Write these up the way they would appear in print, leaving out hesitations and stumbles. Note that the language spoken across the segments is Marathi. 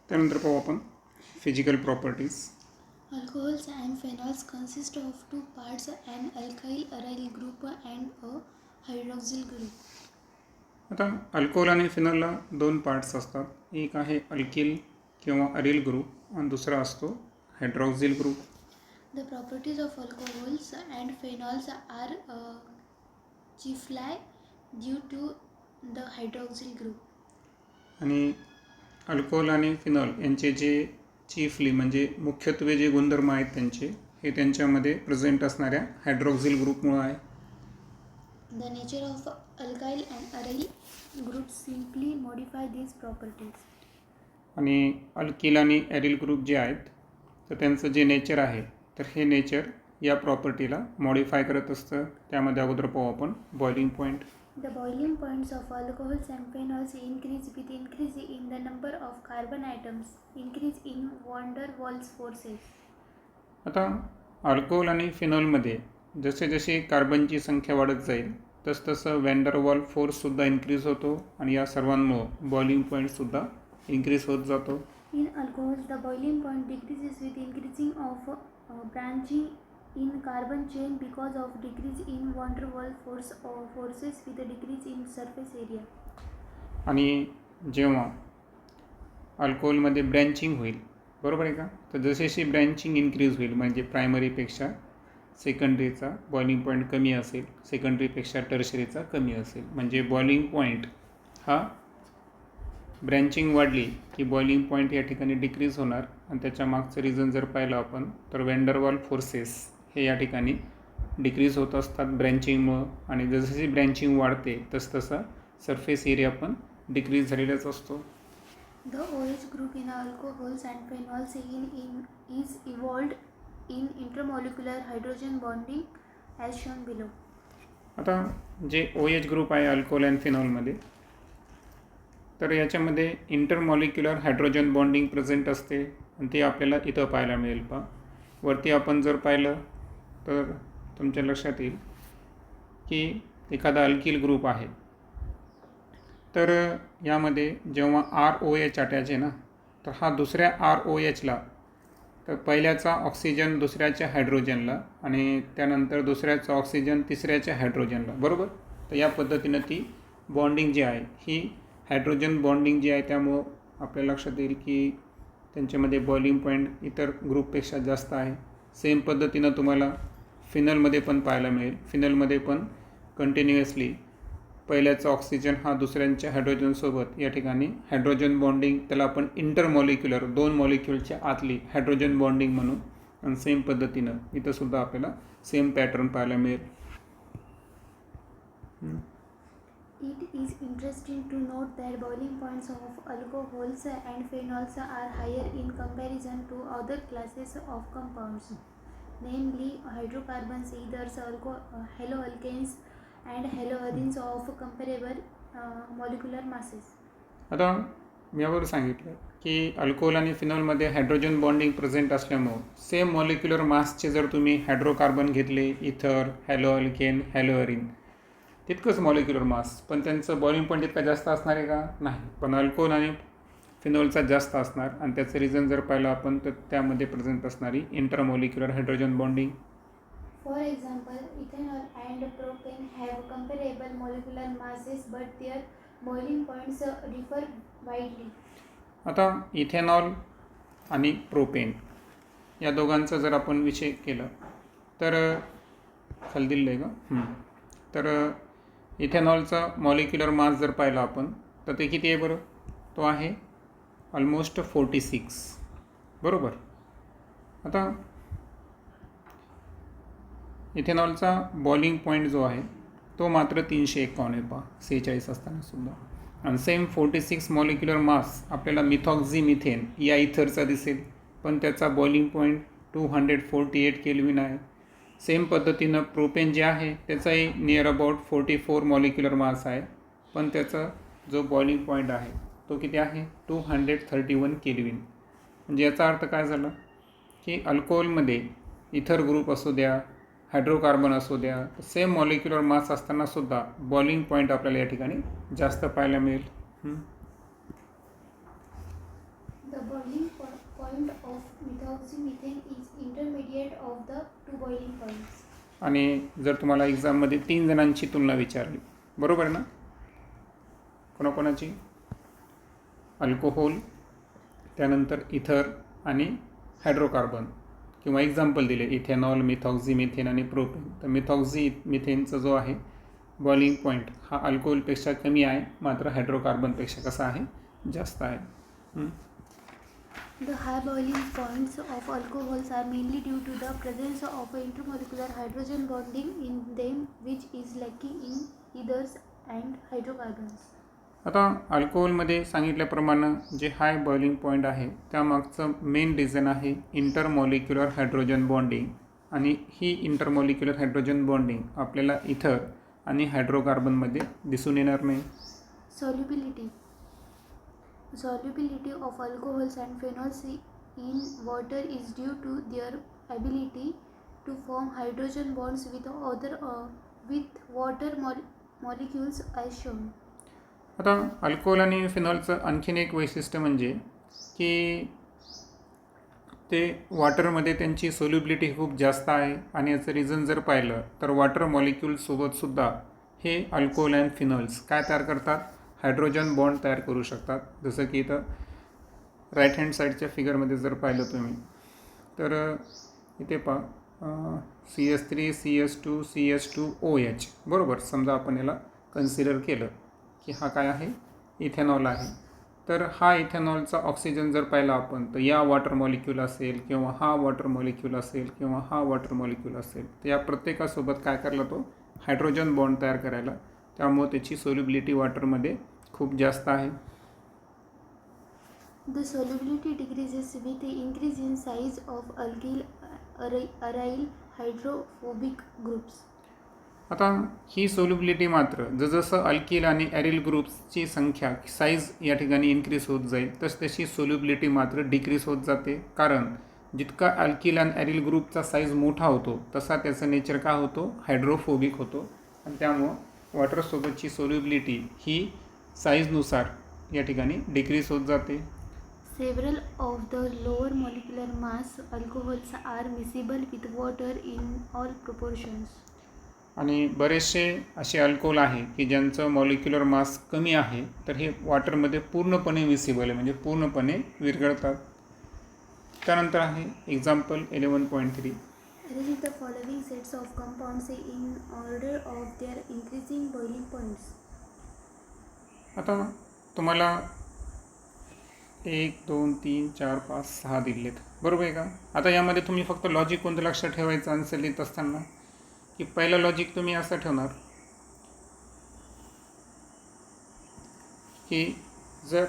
त्यानंतर पाहू आपण physical properties. Alcohols and phenols consist of two parts, an alkyl aryl group and a hydroxyl group. आता अल्कोहोल आणि फिनॉलला दोन पार्ट्स असतात. एक आहे अल्किल किंवा अरिल ग्रुप आणि दुसरा असतो हायड्रॉक्झिल group. The properties of alcohols and phenols are chiefly due to the hydroxyl group. आणि अल्कोहोल आणि फिनॉल यांचे जे चीफली म्हणजे मुख्यत्वे जे गुणधर्म आहेत त्यांचे हे त्यांच्यामध्ये प्रेझेंट असणाऱ्या हायड्रॉक्झिल ग्रुपमुळे आहे. The nature of alkyl and aryl groups simply modify these properties. आणि अल्किल आणि ॲरिल ग्रुप जे आहेत तर त्यांचं जे नेचर आहे तर हे नेचर या प्रॉपर्टीला मॉडिफाय करत असतं. त्यामध्ये अगोदर पाहू आपण boiling point. The boiling points of alcohols and phenols increase with increase in the number of carbon atoms, increase in van der Waals forces. आता अल्कोहोल आणि फिनॉलमध्ये जसे जसे कार्बनची संख्या वाढत जाईल तसतसं वॅन डर वॉल फोर्ससुद्धा इन्क्रीज होतो आणि या सर्वांमुळं बॉइलिंग पॉईंटसुद्धा इन्क्रीज होत जातो. In alcohols, the boiling point decreases with increasing of branching in carbon chain because of decrease in van der Waals forces with a decrease in surface area. आणि जेव्हा अल्कोहोलमध्ये ब्रँचिंग होईल बरोबर आहे का, तर जशी ब्रँचिंग इन्क्रीज होईल म्हणजे प्रायमरीपेक्षा सेकंडरीचा बॉइलिंग पॉईंट कमी असेल, सेकंडरीपेक्षा टर्शरीचा कमी असेल. म्हणजे बॉइलिंग पॉईंट हा ब्रँचिंग वाढली की बॉइलिंग पॉईंट या ठिकाणी डिक्रीज होणार. आणि त्याच्या मागचं रिझन जर पाहिलं आपण तर वॅन डर वाल फोर्सेस हे या ठिकाणी डिक्रीज होत असतात ब्रँचिंगमुळं. आणि जसजशी ब्रँचिंग वाढते तसतसा सरफेस एरिया पण डिक्रीज झालेलाच असतो. The OH group in alcohols and phenols is evolved in intermolecular hydrogen bonding as shown below. आता जे OH ग्रुप आहे अल्कोहोल अँड फिनॉलमध्ये तर याच्यामध्ये इंटरमॉलिक्युलर हायड्रोजन बॉन्डिंग प्रेझेंट असते आणि ते आपल्याला इथं पाहायला मिळेल. वरती आपण जर पाहिलं तर तुमच्या लक्षात येईल की एखादा अल्किल ग्रुप आहे तर यामध्ये जेव्हा ROH अटॅच आहे ना तर हा दुसऱ्या ROHला तर पहिल्याचा ऑक्सिजन दुसऱ्याच्या हायड्रोजनला आणि त्यानंतर दुसऱ्याचा ऑक्सिजन तिसऱ्याच्या हायड्रोजनला बरोबर. तर या पद्धतीनं ती बॉन्डिंग जी आहे ही हायड्रोजन बॉन्डिंग जी आहे त्यामुळं आपल्या लक्षात येईल की त्यांच्यामध्ये बॉइलिंग पॉईंट इतर ग्रुपपेक्षा जास्त आहे. सेम पद्धतीनं तुम्हाला फिनलमध्ये पण पाहायला मिळेल. फिनलमध्ये पण कंटिन्युअसली पहिल्याचा ऑक्सिजन हा दुसऱ्यांच्या हायड्रोजनसोबत या ठिकाणी हायड्रोजन बॉन्डिंग त्याला आपण इंटरमॉलिक्युलर दोन मॉलिक्युलच्या आतली हायड्रोजन बॉन्डिंग म्हणून. आणि सेम पद्धतीनं इथंसुद्धा आपल्याला सेम पॅटर्न पाहायला मिळेल. It is interesting to note that boiling points of alcohols and phenols are higher in comparison to other classes of compounds, namely hydrocarbons, ethers, haloalkanes, and haloarenes of comparable molecular masses. आता मी यावर सांगितलं की अल्कोहोल आणि फिनॉलमध्ये हायड्रोजन बॉन्डिंग प्रेझेंट असल्यामुळं सेम मॉलिक्युलर मासचे जर तुम्ही हायड्रोकार्बन घेतले इथर, हॅलोअल्केन, हॅलोअरिन तितकंच मॉलिक्युलर मास पण त्यांचं बॉइलिंग पॉईंट इतका जास्त असणार आहे का, नाही. पण अल्कोहोल आणि फिनॉलचा जास्त असणार आणि त्याचं रिझन जर पाहिलं आपण तर त्यामध्ये प्रेझेंट असणारी intermolecular hydrogen bonding. For example, ethanol and propane have comparable molecular masses but their boiling points differ widely. आता इथेनॉल आणि प्रोपेन या दोघांचा जर आपण विषय केला तर खाली दिलं आहे का, तर इथेनॉलचा मॉलिक्युलर मास जर पाहिला आपण तर ते किती आहे बरं, तो आहे ऑलमोस्ट 46 बरोबर. आता इथेनॉलचा बॉइलिंग पॉईंट जो आहे तो मात्र 351 आहे 46 असतानासुद्धा. आणि सेम 46 मॉलिक्युलर मास आपल्याला मिथॉक्झिमिथेन या इथरचा दिसेल पण त्याचा बॉइलिंग पॉईंट 248 केल्विन आहे. सेम पद्धतीनं प्रोपेन जे आहे त्याचाही नियर अबाउट 44 मॉलिक्युलर मास आहे पण त्याचा जो बॉइलिंग पॉईंट आहे तो किती आहे 231 केल्विन. म्हणजे याचा अर्थ काय झाला की अल्कोहोलमध्ये इथर ग्रुप असू द्या हायड्रोकार्बन असू द्या सेम मॉलिक्युलर मास असतानासुद्धा बॉइलिंग पॉईंट आपल्याला या ठिकाणी जास्त पाहायला मिळेल. The boiling point of methoxymethane is intermediate of the two boiling points. आणि जर तुम्हाला एक्झाममध्ये 3 जणांची तुलना विचारली, बरोबर ना, कोणाकोणाची, अल्कोहोल, त्यानंतर इथर आणि हायड्रोकार्बन, किंवा एक्झाम्पल दिले इथेनॉल, मिथॉक्झिमिथेन आणि प्रोपेन. तर मिथॉक्झिमिथेनचा जो आहे बॉइलिंग पॉईंट हा अल्कोहोलपेक्षा कमी आहे, मात्र हायड्रोकार्बनपेक्षा कसा आहे, जास्त आहे. The high boiling points of alcohols are mainly due to the presence of intermolecular hydrogen bonding in them, which is lacking in ethers and hydrocarbons. आता अल्कोहोलमध्ये सांगितल्याप्रमाणे जे हाय बॉइलिंग पॉईंट आहे त्यामागचं मेन रिझन आहे इंटरमॉलिक्युलर हायड्रोजन बॉन्डिंग. आणि ही इंटरमॉलिक्युलर हायड्रोजन बॉन्डिंग आपल्याला इथर आणि हायड्रोकार्बनमध्ये दिसून येणार नाही. Solubility of alcohols and phenols in water is due to their ability to form hydrogen bonds with water molecules as shown. आता अल्कोहोल आणि फिनॉलचं आणखीन एक वैशिष्ट्य म्हणजे की ते वॉटरमध्ये त्यांची सोल्युबिलिटी खूप जास्त आहे. आणि याचं रिझन जर पाहिलं तर वॉटर मॉलिक्यूलसोबतसुद्धा हे अल्कोहोल अँड फिनॉल्स काय तयार करतात, हायड्रोजन बॉन्ड तयार करू शकतात. जसं की इथं राईट हँड साईडच्या फिगरमध्ये जर पाहिलं तुम्ही तर इथे पहा CH3 CH2 CH2OH, बरोबर. समजा आपण याला कन्सिडर केलं की हा काय आहे, इथेनॉल आहे. तर हा इथेनॉलचा ऑक्सिजन जर पाहिला आपण तर या वॉटर मॉलिक्यूल असेल किंवा हा वॉटर मॉलिक्यूल असेल किंवा हा वॉटर मॉलिक्यूल असेल, तर या प्रत्येकासोबत काय करायला तो हायड्रोजन बॉन्ड तयार करायला, त्यामुळे त्याची सोल्युबिलिटी वॉटरमध्ये खूप जास्त आहे. The solubility decreases with the increase in size of alkyl aryl hydrophobic groups. आता ही सोल्युबिलिटी मात्र जसं अल्किल आणि ॲरिल ग्रुप्सची संख्या साईज या ठिकाणी इन्क्रीज होत जाईल तशी सोल्युबिलिटी मात्र डिक्रीज होत जाते. कारण जितका अल्किल आणि ॲरिल ग्रुपचा साईज मोठा होतो तसा त्याचा नेचर काय होतो, हायड्रोफोबिक होतो. आणि त्यामुळं वॉटरसोबतची सोल्युबिलिटी ही साईजनुसार या ठिकाणी डिक्रीज होत जाते. Several of the lower molecular mass alcohols are miscible with water in all proportions. आणि बरेचसे असे अल्कोहोल आहे की ज्यांचं मॉलिक्युलर मास कमी आहे, तर हे वॉटरमध्ये पूर्णपणे मिसिबल आहे, म्हणजे पूर्णपणे विरघळतात. त्यानंतर आहे example 11.3. Arrange the following sets of compounds in order of their increasing boiling points. आता तुम्हाला 1 2 3 4 5 6 दिलेत, बरोबर आहे का. आता यामध्ये तुम्ही फक्त लॉजिक कोणतं लक्षात ठेवायचं आन्सर लिहित असताना, की पहिलं लॉजिक तुम्ही असं ठेवणार की जर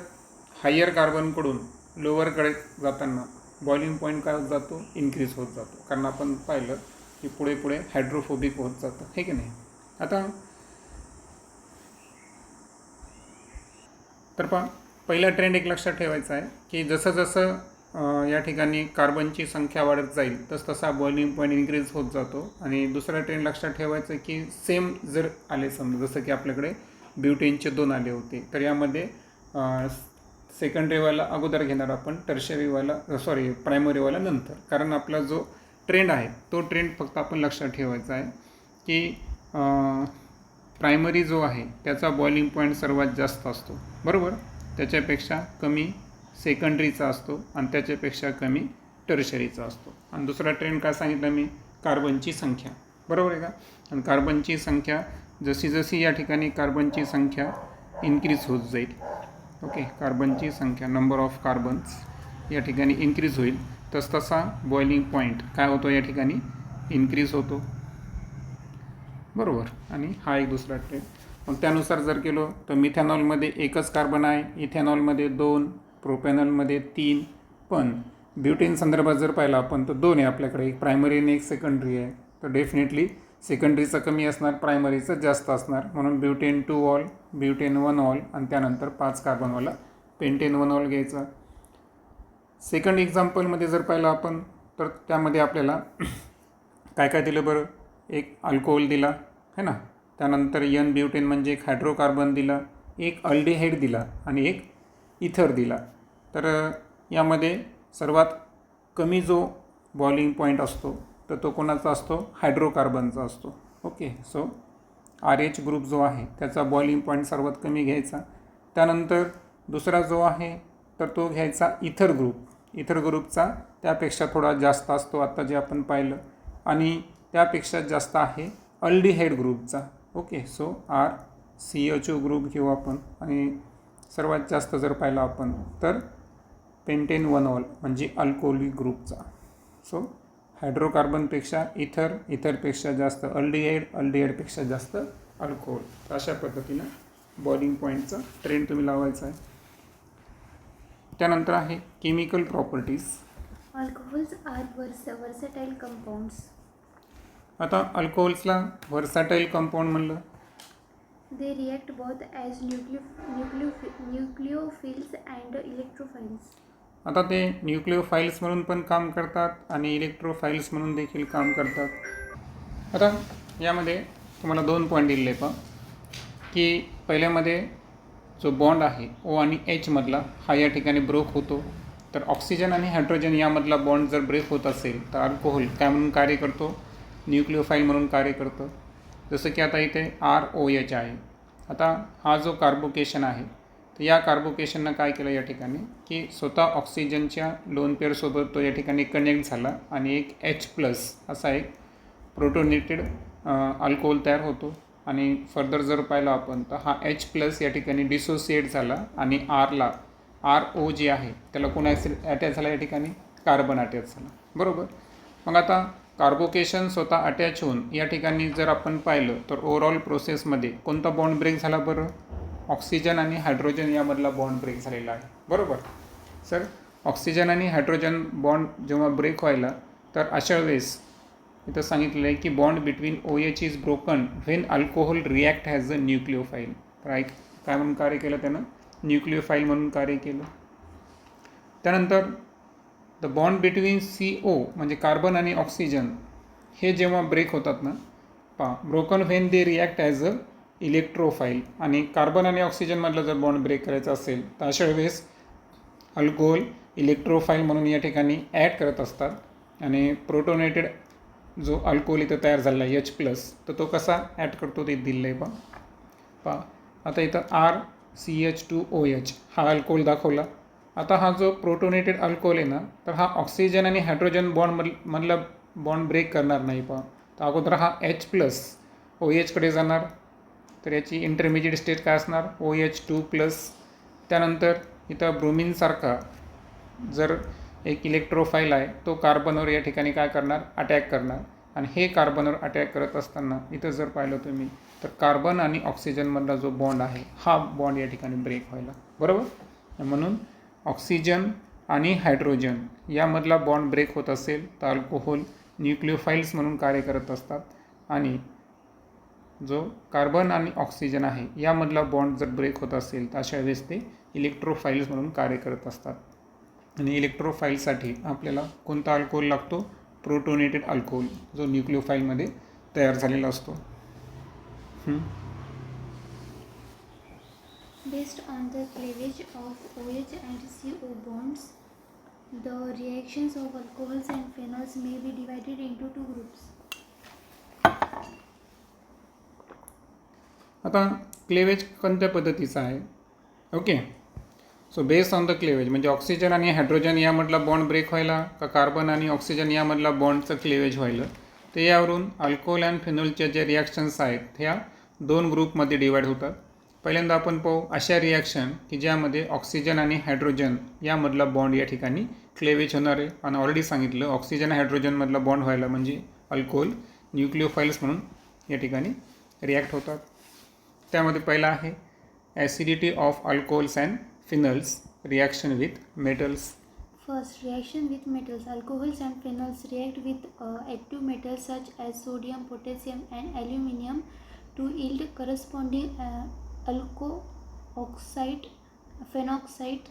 हायर कार्बनकडून लोअरकडे जाताना बॉइलिंग पॉईंट काय होत जातो, इन्क्रीज होत जातो. कारण आपण पाहिलं की पुढे पुढे हायड्रोफोबिक होत जातं, हे की नाही. आता तर पहिला ट्रेंड एक लक्षात ठेवायचा आहे की जसं जसं या ठिकाणी कार्बनची संख्या वाढत जाईल तसा बॉइलिंग पॉईंट इन्क्रीज होत जातो. आणि दुसरा ट्रेंड लक्षात ठेवायचं की सेम जर आले, समजा जसं की आपल्याकडे ब्युटेनचे 2 आले होते, तर यामध्ये सेकंडरीवाला अगोदर घेणार आपण, प्रायमरीवाला नंतर. कारण आपला जो ट्रेंड आहे तो ट्रेंड फक्त आपण लक्षात ठेवायचा आहे की प्रायमरी जो आहे त्याचा बॉइलिंग पॉईंट सर्वात जास्त असतो, बरोबर. त्याच्यापेक्षा कमी सेकंडरीचा असतो आणि त्याच्यापेक्षा कमी टर्शरीचा असतो. आणि दुसरा ट्रेंड काय सांगितलं मी, कार्बनची संख्या, बरोबर आहे का. आणि कार्बनची संख्या जशी जशी या ठिकाणी कार्बनची संख्या इन्क्रीज होत जाईल, ओके, कार्बनची संख्या नंबर ऑफ कार्बन्स या ठिकाणी इन्क्रीज होईल तसा बॉइलिंग पॉईंट काय होतो, या ठिकाणी इन्क्रीज होतो, बरोबर. आणि हा एक दुसरा ट्रेंड. मग त्यानुसार जर केलो तर मिथेनॉलमध्ये 1च कार्बन आहे, इथेनॉलमध्ये 2, प्रोपेनॉलमध्ये 3. पण ब्युटेन संदर्भात जर पाहिलं आपण तर 2 आहे आपल्याकडे, एक प्रायमरी आणि एक सेकंडरी आहे. तर डेफिनेटली सेकंडरीचं कमी असणार, प्रायमरीचं जास्त असणार. म्हणून ब्युटेन 2 ऑल, ब्युटेन 1 ऑल आणि त्यानंतर 5 कार्बनवाला पेंटेन 1 ऑल घ्यायचा. सेकंड एक्झाम्पलमध्ये जर पाहिलं आपण तर त्यामध्ये आपल्याला काय काय दिलं बरं, एक अल्कोहोल दिला है ना, त्यानंतर N ब्युटेन म्हणजे एक हायड्रोकार्बन दिला, एक अल्डिहाइड दिला आणि एक इथर दिला. तर यामध्ये सर्वात कमी जो बॉइलिंग पॉईंट असतो तर तो कोणाचा असतो, हायड्रोकार्बनचा असतो. ओके, सो RH ग्रुप जो आहे त्याचा बॉइलिंग पॉईंट सर्वात कमी घ्यायचा. त्यानंतर दुसरा जो आहे तर तो घ्यायचा इथर ग्रुप. इथर ग्रुपचा त्यापेक्षा थोडा जास्त असतो, आत्ता जे आपण पाहिलं. आणि त्यापेक्षा जास्त आहे अल्डिहाइड ग्रुपचा. ओके, सो RCHO ग्रुप घेऊ आपण. आणि सर्वात जास्त जर पाहिलं आपण तर पेंटेन-1-ऑल म्हणजे अल्कोहोलिक ग्रुपचा. सो हायड्रोकार्बनपेक्षा इथर, इथरपेक्षा जास्त अल्डिहाइड, अल्डिहाइडपेक्षा जास्त अल्कोहोल. तर अशा पद्धतीनं बॉइलिंग पॉईंटचा ट्रेंड तुम्ही लावायचा आहे. त्यानंतर आहे chemical properties. Alcohols are versatile compounds. आता अल्कोहोल्सला व्हर्सॅटाईल कंपाऊंड म्हणलं. They react both as nucleophiles and electrophiles. आता ते न्यूक्लिओफाइल्स म्हणून पण काम करतात आणि इलेक्ट्रोफाइल्स म्हणून देखील काम करतात. आता यामध्ये तुम्हाला 2 पॉईंट दिलेले पहा की पहिल्यामध्ये जो बॉन्ड आहे O आणि H मधला हा या ठिकाणी ब्रेक होतो. तर ऑक्सिजन आणि हायड्रोजन यामधला बॉन्ड जर ब्रेक होत असेल तर अल्कोहोल काय म्हणून कार्य करतो, न्यूक्लिओफाइल म्हणून कार्य करतं. जसं की आता इथे ROH आहे. आता हा जो कार्बोकेशन आहे तर या कार्बोकेशननं काय केलं या ठिकाणी की स्वतः ऑक्सिजनच्या लोन पेअरसोबत तो या ठिकाणी कनेक्ट झाला आणि एक H+ असा एक प्रोटोनेटेड अल्कोहोल तयार होतो. आणि फर्दर जर पाहिलं आपण तर हा H+ या ठिकाणी डिसोसिएट झाला आणि RO जे आहे त्याला कोणा अटॅच झाला या ठिकाणी, कार्बन अटॅच झाला. बरोबर. मग आता कार्बोकेशन स्वतः अटॅच होऊन या ठिकाणी जर आपण पाहिलं तर ओव्हरऑल प्रोसेसमध्ये कोणता बॉन्ड ब्रेक झाला बरं, ऑक्सिजन आणि हायड्रोजन यामधला बॉन्ड ब्रेक झालेला आहे. बरोबर सर. ऑक्सिजन आणि हायड्रोजन बॉन्ड जेव्हा ब्रेक व्हायला तर अशा वेळेस इथं सांगितलेलं आहे की bond between OH is broken when alcohol react as a nucleophile. Right. काय म्हणून कार्य केलं त्यानं, न्यूक्लिओफाईल म्हणून कार्य केलं. त्यानंतर द बॉन्ड बिटवीन CO म्हणजे कार्बन आणि ऑक्सिजन हे जेव्हा ब्रेक होतात ना पहा, broken when they react as अ इलेक्ट्रोफाईल. आणि कार्बन आणि ऑक्सिजनमधलं जर बॉन्ड ब्रेक करायचा असेल तर अशा वेळेस अल्कोहोल इलेक्ट्रोफाईल म्हणून या ठिकाणी ॲड करत असतात. आणि प्रोटोनेटेड जो अल्कोहोल इथं तयार झाला आहे H+ तर तो कसा ॲड करतो ते दिलं आहे पहा. आता इथं RCH2OH हा अल्कोहोल दाखवला. आता हा जो प्रोटोनेटेड अल्कोहोल आहे ना तर हा ऑक्सिजन आणि हायड्रोजन बॉन्डमधला बॉन्ड ब्रेक करणार नाही पहा. तर अगोदर हा H+ OH जाणार. तर याची इंटरमिजिएट स्टेट काय असणार, OH2+. त्यानंतर इथं ब्रोमिनसारखा जर एक इलेक्ट्रोफाईल आहे तो कार्बनवर या ठिकाणी काय करणार, अटॅक करणार. आणि हे कार्बनवर अटॅक करत असताना इथं जर पाहिलं तुम्ही तर कार्बन आणि ऑक्सिजनमधला जो बॉन्ड आहे हा बॉन्ड या ठिकाणी ब्रेक व्हायला. बरोबर. म्हणून ऑक्सिजन आणि हायड्रोजन यामधला बॉन्ड ब्रेक होत असेल तर अल्कोहोल न्यूक्लिओफाइल्स म्हणून कार्य करत असतात. आणि जो कार्बन आणि ऑक्सिजन आहे यामधला बॉन्ड जर ब्रेक होत असेल तर अशा वेळेस ते इलेक्ट्रोफाइल्स म्हणून कार्य करत असतात. आणि इलेक्ट्रोफाईलसाठी आपल्याला कोणता अल्कोहोल लागतो, प्रोटोनेटेड अल्कोहोल जो न्यूक्लिओफाईलमध्ये तयार झालेला असतो. Based on the cleavage of OH and CO bonds, the reactions of alcohols and phenols may be divided into 2 groups. आता क्लेवेज कोणत्या पद्धतीचा आहे. Okay. So based on the cleavage म्हणजे ऑक्सिजन आणि हायड्रोजन यामधला बॉन्ड ब्रेक व्हायला का कार्बन आणि ऑक्सिजन यामधला बॉन्डचं क्लेवेज व्हायला, तर यावरून अल्कोहोल अँड फिनोलच्या ज्या रिॲक्शन्स आहेत ह्या 2 ग्रुपमध्ये डिवाईड होतात. पहिल्यांदा आपण पाहू अशा रिॲक्शन की ज्यामध्ये ऑक्सिजन आणि हायड्रोजन यामधला बॉन्ड या ठिकाणी क्लेवेज होणार आहे. आणि ऑलरेडी सांगितलं ऑक्सिजन हायड्रोजनमधला बॉन्ड व्हायला म्हणजे अल्कोहोल न्यूक्लिओफाइल्स म्हणून या ठिकाणी रिॲक्ट होतात. त्यामध्ये पहिला आहे acidity of alcohols and phenols reaction with metals. First, reaction with metals. Alcohols and phenols react with active metals such as sodium, potassium and aluminum to yield corresponding alkoxide, phenoxide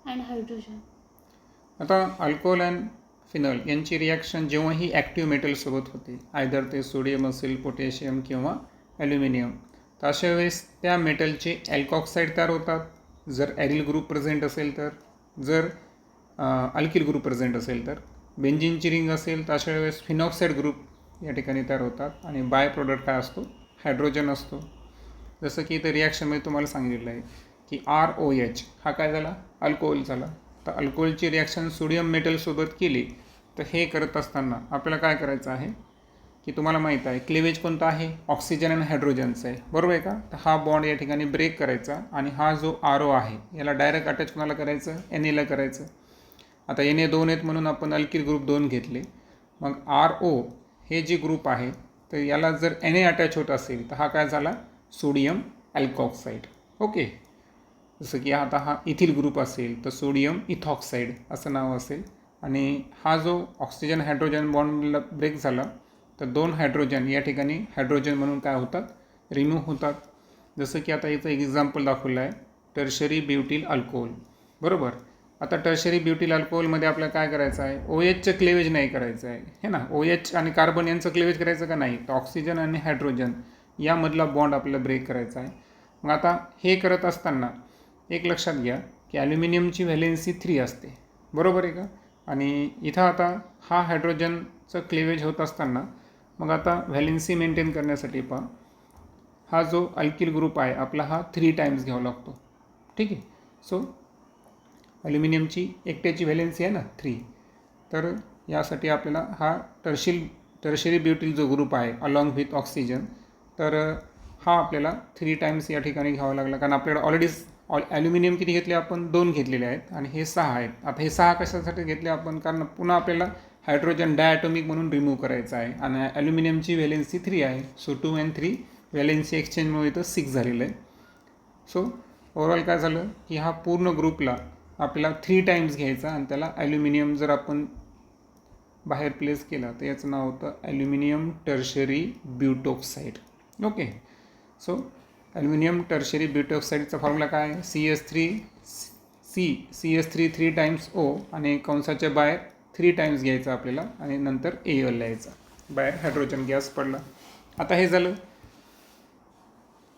and hydrogen. आता अल्कोहोल अँड फिनॉल यांची रिॲक्शन जेव्हा ही ॲक्टिव्ह मेटलसोबत होते, आयदर ते सोडियम असेल, पोटॅशियम किंवा ॲल्युमिनियम, तर अशा वेळेस त्या मेटलचे अल्कॉक्साईड तयार होतात जर ॲरिल ग्रुप प्रेझेंट असेल तर. जर अल्किल ग्रुप प्रेझेंट असेल तर. बेंझिनची रिंग असेल तर अशा वेळेस फिनॉक्साईड ग्रुप या ठिकाणी तयार होतात आणि बाय प्रोडक्ट काय असतो, हायड्रोजन असतो. जसं की इथं रिॲक्शनमध्ये तुम्हाला सांगितलं आहे की ROH हा काय झाला, अल्कोहोल झाला. तर अल्कोहोलची रिॲक्शन सोडियम मेटलसोबत केली तर हे करत असताना आपल्याला काय करायचं आहे की तुम्हाला माहीत आहे क्लिवेज कोणता आहे, ऑक्सिजन आणि हायड्रोजनचा आहे, बरोबर आहे का. तर हा बॉन्ड या ठिकाणी ब्रेक करायचा आणि हा जो RO आहे याला डायरेक्ट अटॅच कोणाला करायचं, Na करायचं. आता Na 2 आहेत म्हणून आपण अल्किल ग्रुप 2 घेतले. मग RO हे जे ग्रुप आहे तर याला जर Na अटॅच होत असेल तर हा काय झाला, सोडियम अल्कॉक्साईड. ओके. जसं की आता हा इथिल ग्रुप असेल तर सोडियम इथॉक्साईड असं नाव असेल. आणि हा जो ऑक्सिजन हायड्रोजन बॉन्डला ब्रेक झाला तर 2 हायड्रोजन या ठिकाणी हायड्रोजन म्हणून काय होतात, रिमूव्ह होतात. जसं की आता इथं एक एक्झाम्पल दाखवलं आहे, टर्शरी ब्युटिल अल्कोहोल, बरोबर. आता टर्शरी ब्युटिल अल्कोहोलमध्ये आपल्याला काय करायचं आहे, OHचं क्लेवेज नाही करायचं आहे, हे ना. OH आणि कार्बन यांचं क्लेवेज करायचं का नाही, तर ऑक्सिजन आणि हायड्रोजन यामधला बॉन्ड आपल्याला ब्रेक करायचा आहे. मग आता हे करत असताना एक लक्षात घ्या की ॲल्युमिनियमची व्हॅलेन्सी 3 असते, बरोबर आहे का. आणि इथं आता हा हायड्रोजनचं क्लेवेज होत असताना मग आता व्हॅलेन्सी मेंटेन करण्यासाठी पहा, हा जो अल्किल ग्रुप आहे आपला हा 3 टाइम्स घ्यावा लागतो, ठीक आहे. सो ॲल्युमिनियमची एकट्याची व्हॅलेन्सी आहे ना 3, तर यासाठी आपल्याला हा टर्शरी ब्युटिल जो ग्रुप आहे अलॉंग विथ ऑक्सिजन, तर हा आपल्याला 3 टाइम्स या ठिकाणी घ्यावा लागला. कारण आपल्याला ऑलरेडी ॲल्युमिनियम किती घेतले आपण, 2 घेतलेले आहेत आणि हे 6 आहेत. आता हे 6 कशासाठी घेतले आपण, कारण पुन्हा आपल्याला हायड्रोजन डायॲटॉमिक म्हणून रिमूव्ह करायचं आहे आणि ॲल्युमिनियमची व्हॅलेन्सी 3 आहे. सो 2 and 3 व्हॅलेन्सी एक्सचेंजमुळे इथं 6 झालेलं आहे. सो ओव्हरऑल काय झालं की हा पूर्ण ग्रुपला आपल्याला 3 टाइम्स घ्यायचा आणि त्याला ॲल्युमिनियम जर आपण बाहेर प्लेस केला तर याचं नाव होतं aluminium tertiary butoxide. Okay. So aluminium tertiary ब्युटॉक्साईडचा फॉर्म्युला काय आहे, CS3 3 टाइम्स O आणि कंसाच्या बाहेर 3 टाइम्स घ्यायचा आपल्याला आणि नंतर Al लिहायचा, बाहेर हायड्रोजन गॅस पडला. आता हे झालं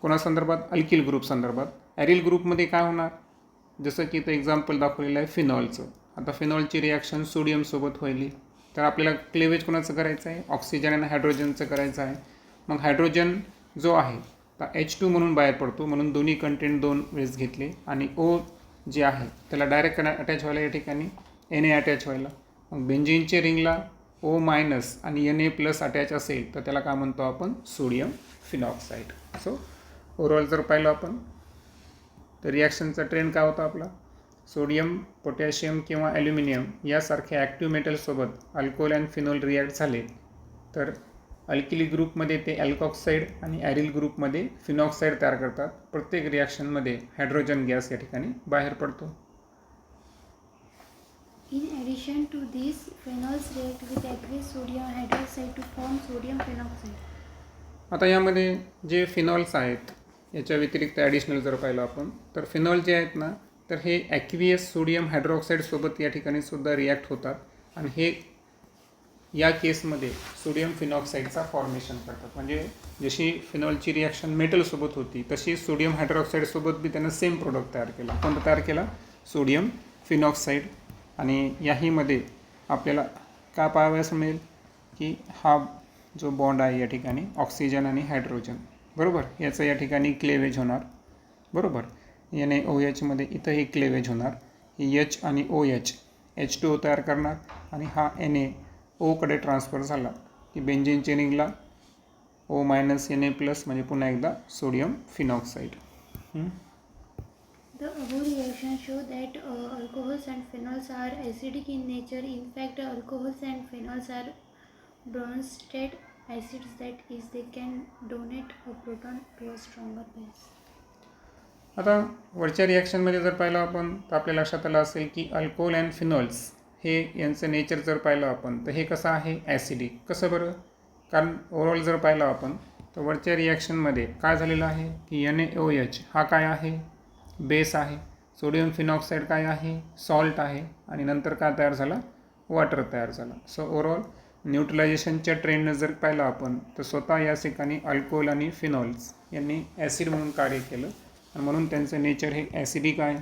कोणासंदर्भात, अल्किल ग्रुप संदर्भात. ॲरिल ग्रुपमध्ये काय होणार, जसं की इथं एक्झाम्पल दाखवलेलं आहे फिनॉलचं. आता फिनॉलची रिॲक्शन सोडियमसोबत होईल तर आपल्याला क्लेवेज कोणाचं करायचं आहे, ऑक्सिजन आणि हायड्रोजनचं करायचं आहे. मग हायड्रोजन जो आहे तर H2 म्हणून बाहेर पडतो, म्हणून दोन्ही कंटेंट 2 वेळेस घेतले आणि O जे आहे त्याला डायरेक्ट अटॅच व्हायला या ठिकाणी Na अटॅच व्हायला. मग बेंझिनच्या रिंगला O- आणि Na+ अटॅच असेल तर त्याला काय म्हणतो आपण, सोडियम फिनॉक्साईड. सो ओव्हरऑल जर पाहिलं आपण तर रिॲक्शनचा ट्रेंड काय होता आपला, सोडियम, पोटॅशियम किंवा ॲल्युमिनियम यासारख्या ॲक्टिव्ह मेटलसोबत अल्कोहोल अँड फिनॉल रिॲक्ट झाले तर अल्किली ग्रुपमध्ये ते अल्कॉक्साईड आणि ॲरिल ग्रुपमध्ये फिनॉक्साईड तयार करतात. प्रत्येक रिॲक्शनमध्ये हायड्रोजन गॅस या ठिकाणी बाहेर पडतो. In addition to this, phenols react with aqueous sodium hydroxide to form sodium phenoxide. आता यामध्ये जे फिनॉल्स आहेत याच्या व्यतिरिक्त ॲडिशनल जर पाहिलं आपण तर फिनॉल जे आहेत ना तर हे ॲक्वियस सोडियम हायड्रॉक्साईडसोबत या ठिकाणी सुद्धा रिॲक्ट होतात आणि हे या केसमध्ये सोडियम फिनॉक्साईडचा फॉर्मेशन करतात. म्हणजे जशी फिनॉलची रिॲक्शन मेटलसोबत होती तशी सोडियम हायड्रॉक्साईडसोबत बी त्यानं सेम प्रोडक्ट तयार केला. कोणता तयार केला, सोडियम फिनॉक्साईड. आणि याहीमध्ये आपल्याला काय पाहावयास मिळेल की हा जो बॉन्ड आहे या ठिकाणी ऑक्सिजन आणि हायड्रोजन, बरोबर, याचं या ठिकाणी क्लेवेज होणार, बरोबर. NaOH मध्ये इथं हे क्लेवेज होणार, H आणि OH H2O तयार करणार आणि हा Na O कडे ट्रान्सफर झाला की बेंझिनच्या रिंगला O- Na+ म्हणजे पुन्हा एकदा sodium फिनॉक्साईड. The above reactions show that alcohols and phenols are acidic in nature. In fact, alcohols and phenols are Bronsted acids, that is, they can donate a proton to a stronger base. आता वरच्या रिॲक्शनमध्ये जर पाहिलं आपण तर आपल्या लक्षात आलं असेल की अल्कोहोल अँड फिनॉल्स हे यांचं नेचर जर पाहिलं आपण तर हे कसं आहे, ॲसिडिक. कसं बरं, कारण ओव्हरऑल जर पाहिलं आपण तर वरच्या रिॲक्शनमध्ये काय झालेलं आहे की NaOH हा काय आहे, बेस आहे. सोडियम फिनॉक्साईड काय आहे, सॉल्ट आहे. आणि नंतर काय तयार झाला, वॉटर तयार झाला. सो ओव्हरऑल न्यूट्रलायझेशनच्या ट्रेंडनं जर पाहिलं आपण तर स्वतः या ठिकाणी अल्कोहोल आणि फिनॉल्स यांनी ॲसिड म्हणून कार्य केलं आणि म्हणून त्यांचं नेचर हे ॲसिडिक आहे.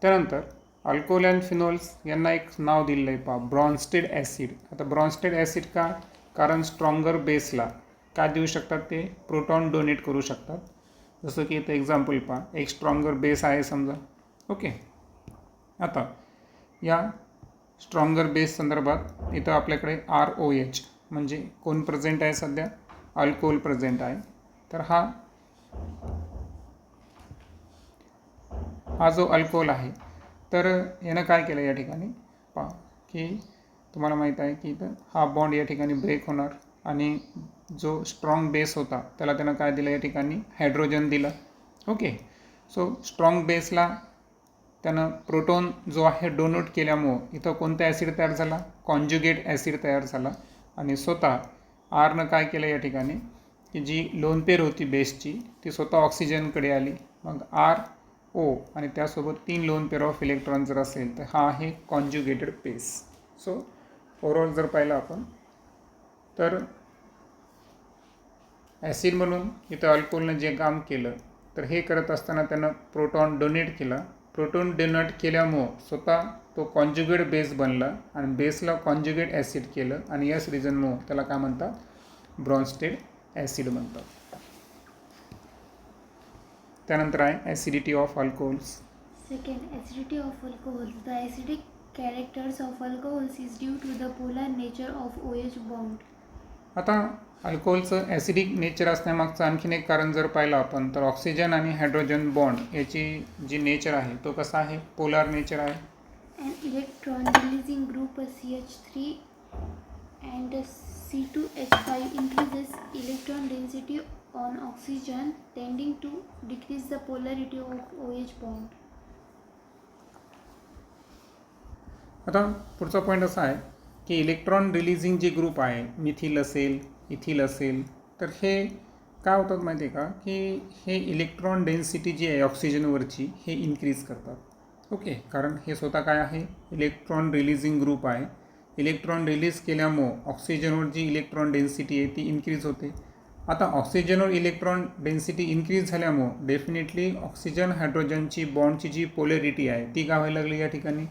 त्यानंतर अल्कोहोल अँड फिनोल्स यांना एक नाव दिलेलं आहे पहा, ब्रॉन्स्टेड ॲसिड. आता ब्रॉन्स्टेड ॲसिड का? कारण स्ट्रॉंगर बेसला काय देऊ शकतात, ते प्रोटॉन डोनेट करू शकतात. जसं की इथं एक्झाम्पल पहा, एक स्ट्रॉंगर बेस आहे समजा. ओके, आता या स्ट्रॉंगर बेस संदर्भात इथं आपल्याकडे ROH म्हणजे कोण प्रेझेंट आहे सध्या? अल्कोहोल प्रेझेंट आहे. तर हा जो अल्कोहोल आहे, तर यानं काय केलं या ठिकाणी पहा, की तुम्हाला माहीत आहे की इथं हा बॉन्ड या ठिकाणी ब्रेक होणार आणि जो स्ट्रॉंग बेस होता त्याला त्यानं काय दिलं या ठिकाणी? हायड्रोजन दिलं. ओके, सो स्ट्रॉंग बेसला त्यानं प्रोटॉन जो आहे डोनेट केल्यामुळं इथं कोणता ॲसिड तयार झाला? कॉन्ज्युगेट ॲसिड तयार झाला. आणि स्वतः आरनं काय केलं या ठिकाणी, की जी लोन पेअर होती बेसची ती स्वतः ऑक्सिजनकडे आली. मग RO आणि त्यासोबत 3 लोन पेअर ऑफ इलेक्ट्रॉन जर असेल तर हा आहे कॉन्ज्युगेटेड बेस. सो ओव्हरऑल जर पाहिलं आपण तर ॲसिड म्हणून इथं अल्कोहोलनं जे काम केलं, तर हे करत असताना त्यानं प्रोटॉन डोनेट केला. प्रोटॉन डोनेट केल्यामुळं स्वतः तो कॉन्ज्युगेट बेस बनला आणि बेसला कॉन्ज्युगेट ॲसिड केलं आणि याच रिझनमुळं त्याला काय म्हणतात? ब्रॉन्स्टेड ॲसिड म्हणतात. त्यानंतर आहे acidity of alcohols. Second, acidity of alcohols. The acidic characters of alcohols is due to the polar nature of OH bond. आता अल्कोहोलचं ॲसिडिक नेचर असण्यामागचं आणखीन एक कारण जर पाहिलं आपण तर ऑक्सिजन आणि हायड्रोजन बॉन्ड याची जी नेचर आहे तो कसा आहे? पोलार नेचर आहे. An electron releasing group CH3 and C2H5 increases electron density on oxygen, tending to decrease the polarity of OH bond. आता पुढचा पॉईंट असा आहे की इलेक्ट्रॉन रिलीजिंग जे ग्रुप आहे, मिथिल असेल, इथिल असेल, तर हे काय होतात माहिती आहे का, की हे इलेक्ट्रॉन डेन्सिटी जी आहे ऑक्सिजनवरची हे इन्क्रीज करतात. ओके, कारण हे स्वतः काय आहे? इलेक्ट्रॉन रिलीजिंग ग्रुप आहे. इलेक्ट्रॉन रिलीज केल्यामुळं ऑक्सिजनवर जी इलेक्ट्रॉन डेन्सिटी आहे ती इन्क्रीज होते. आता ऑक्सिजनवर इलेक्ट्रॉन डेन्सिटी इन्क्रीज झाल्यामुळं डेफिनेटली ऑक्सिजन हायड्रोजनची बॉन्डची जी पोलॅरिटी आहे ती काय व्हायला लागली या ठिकाणी?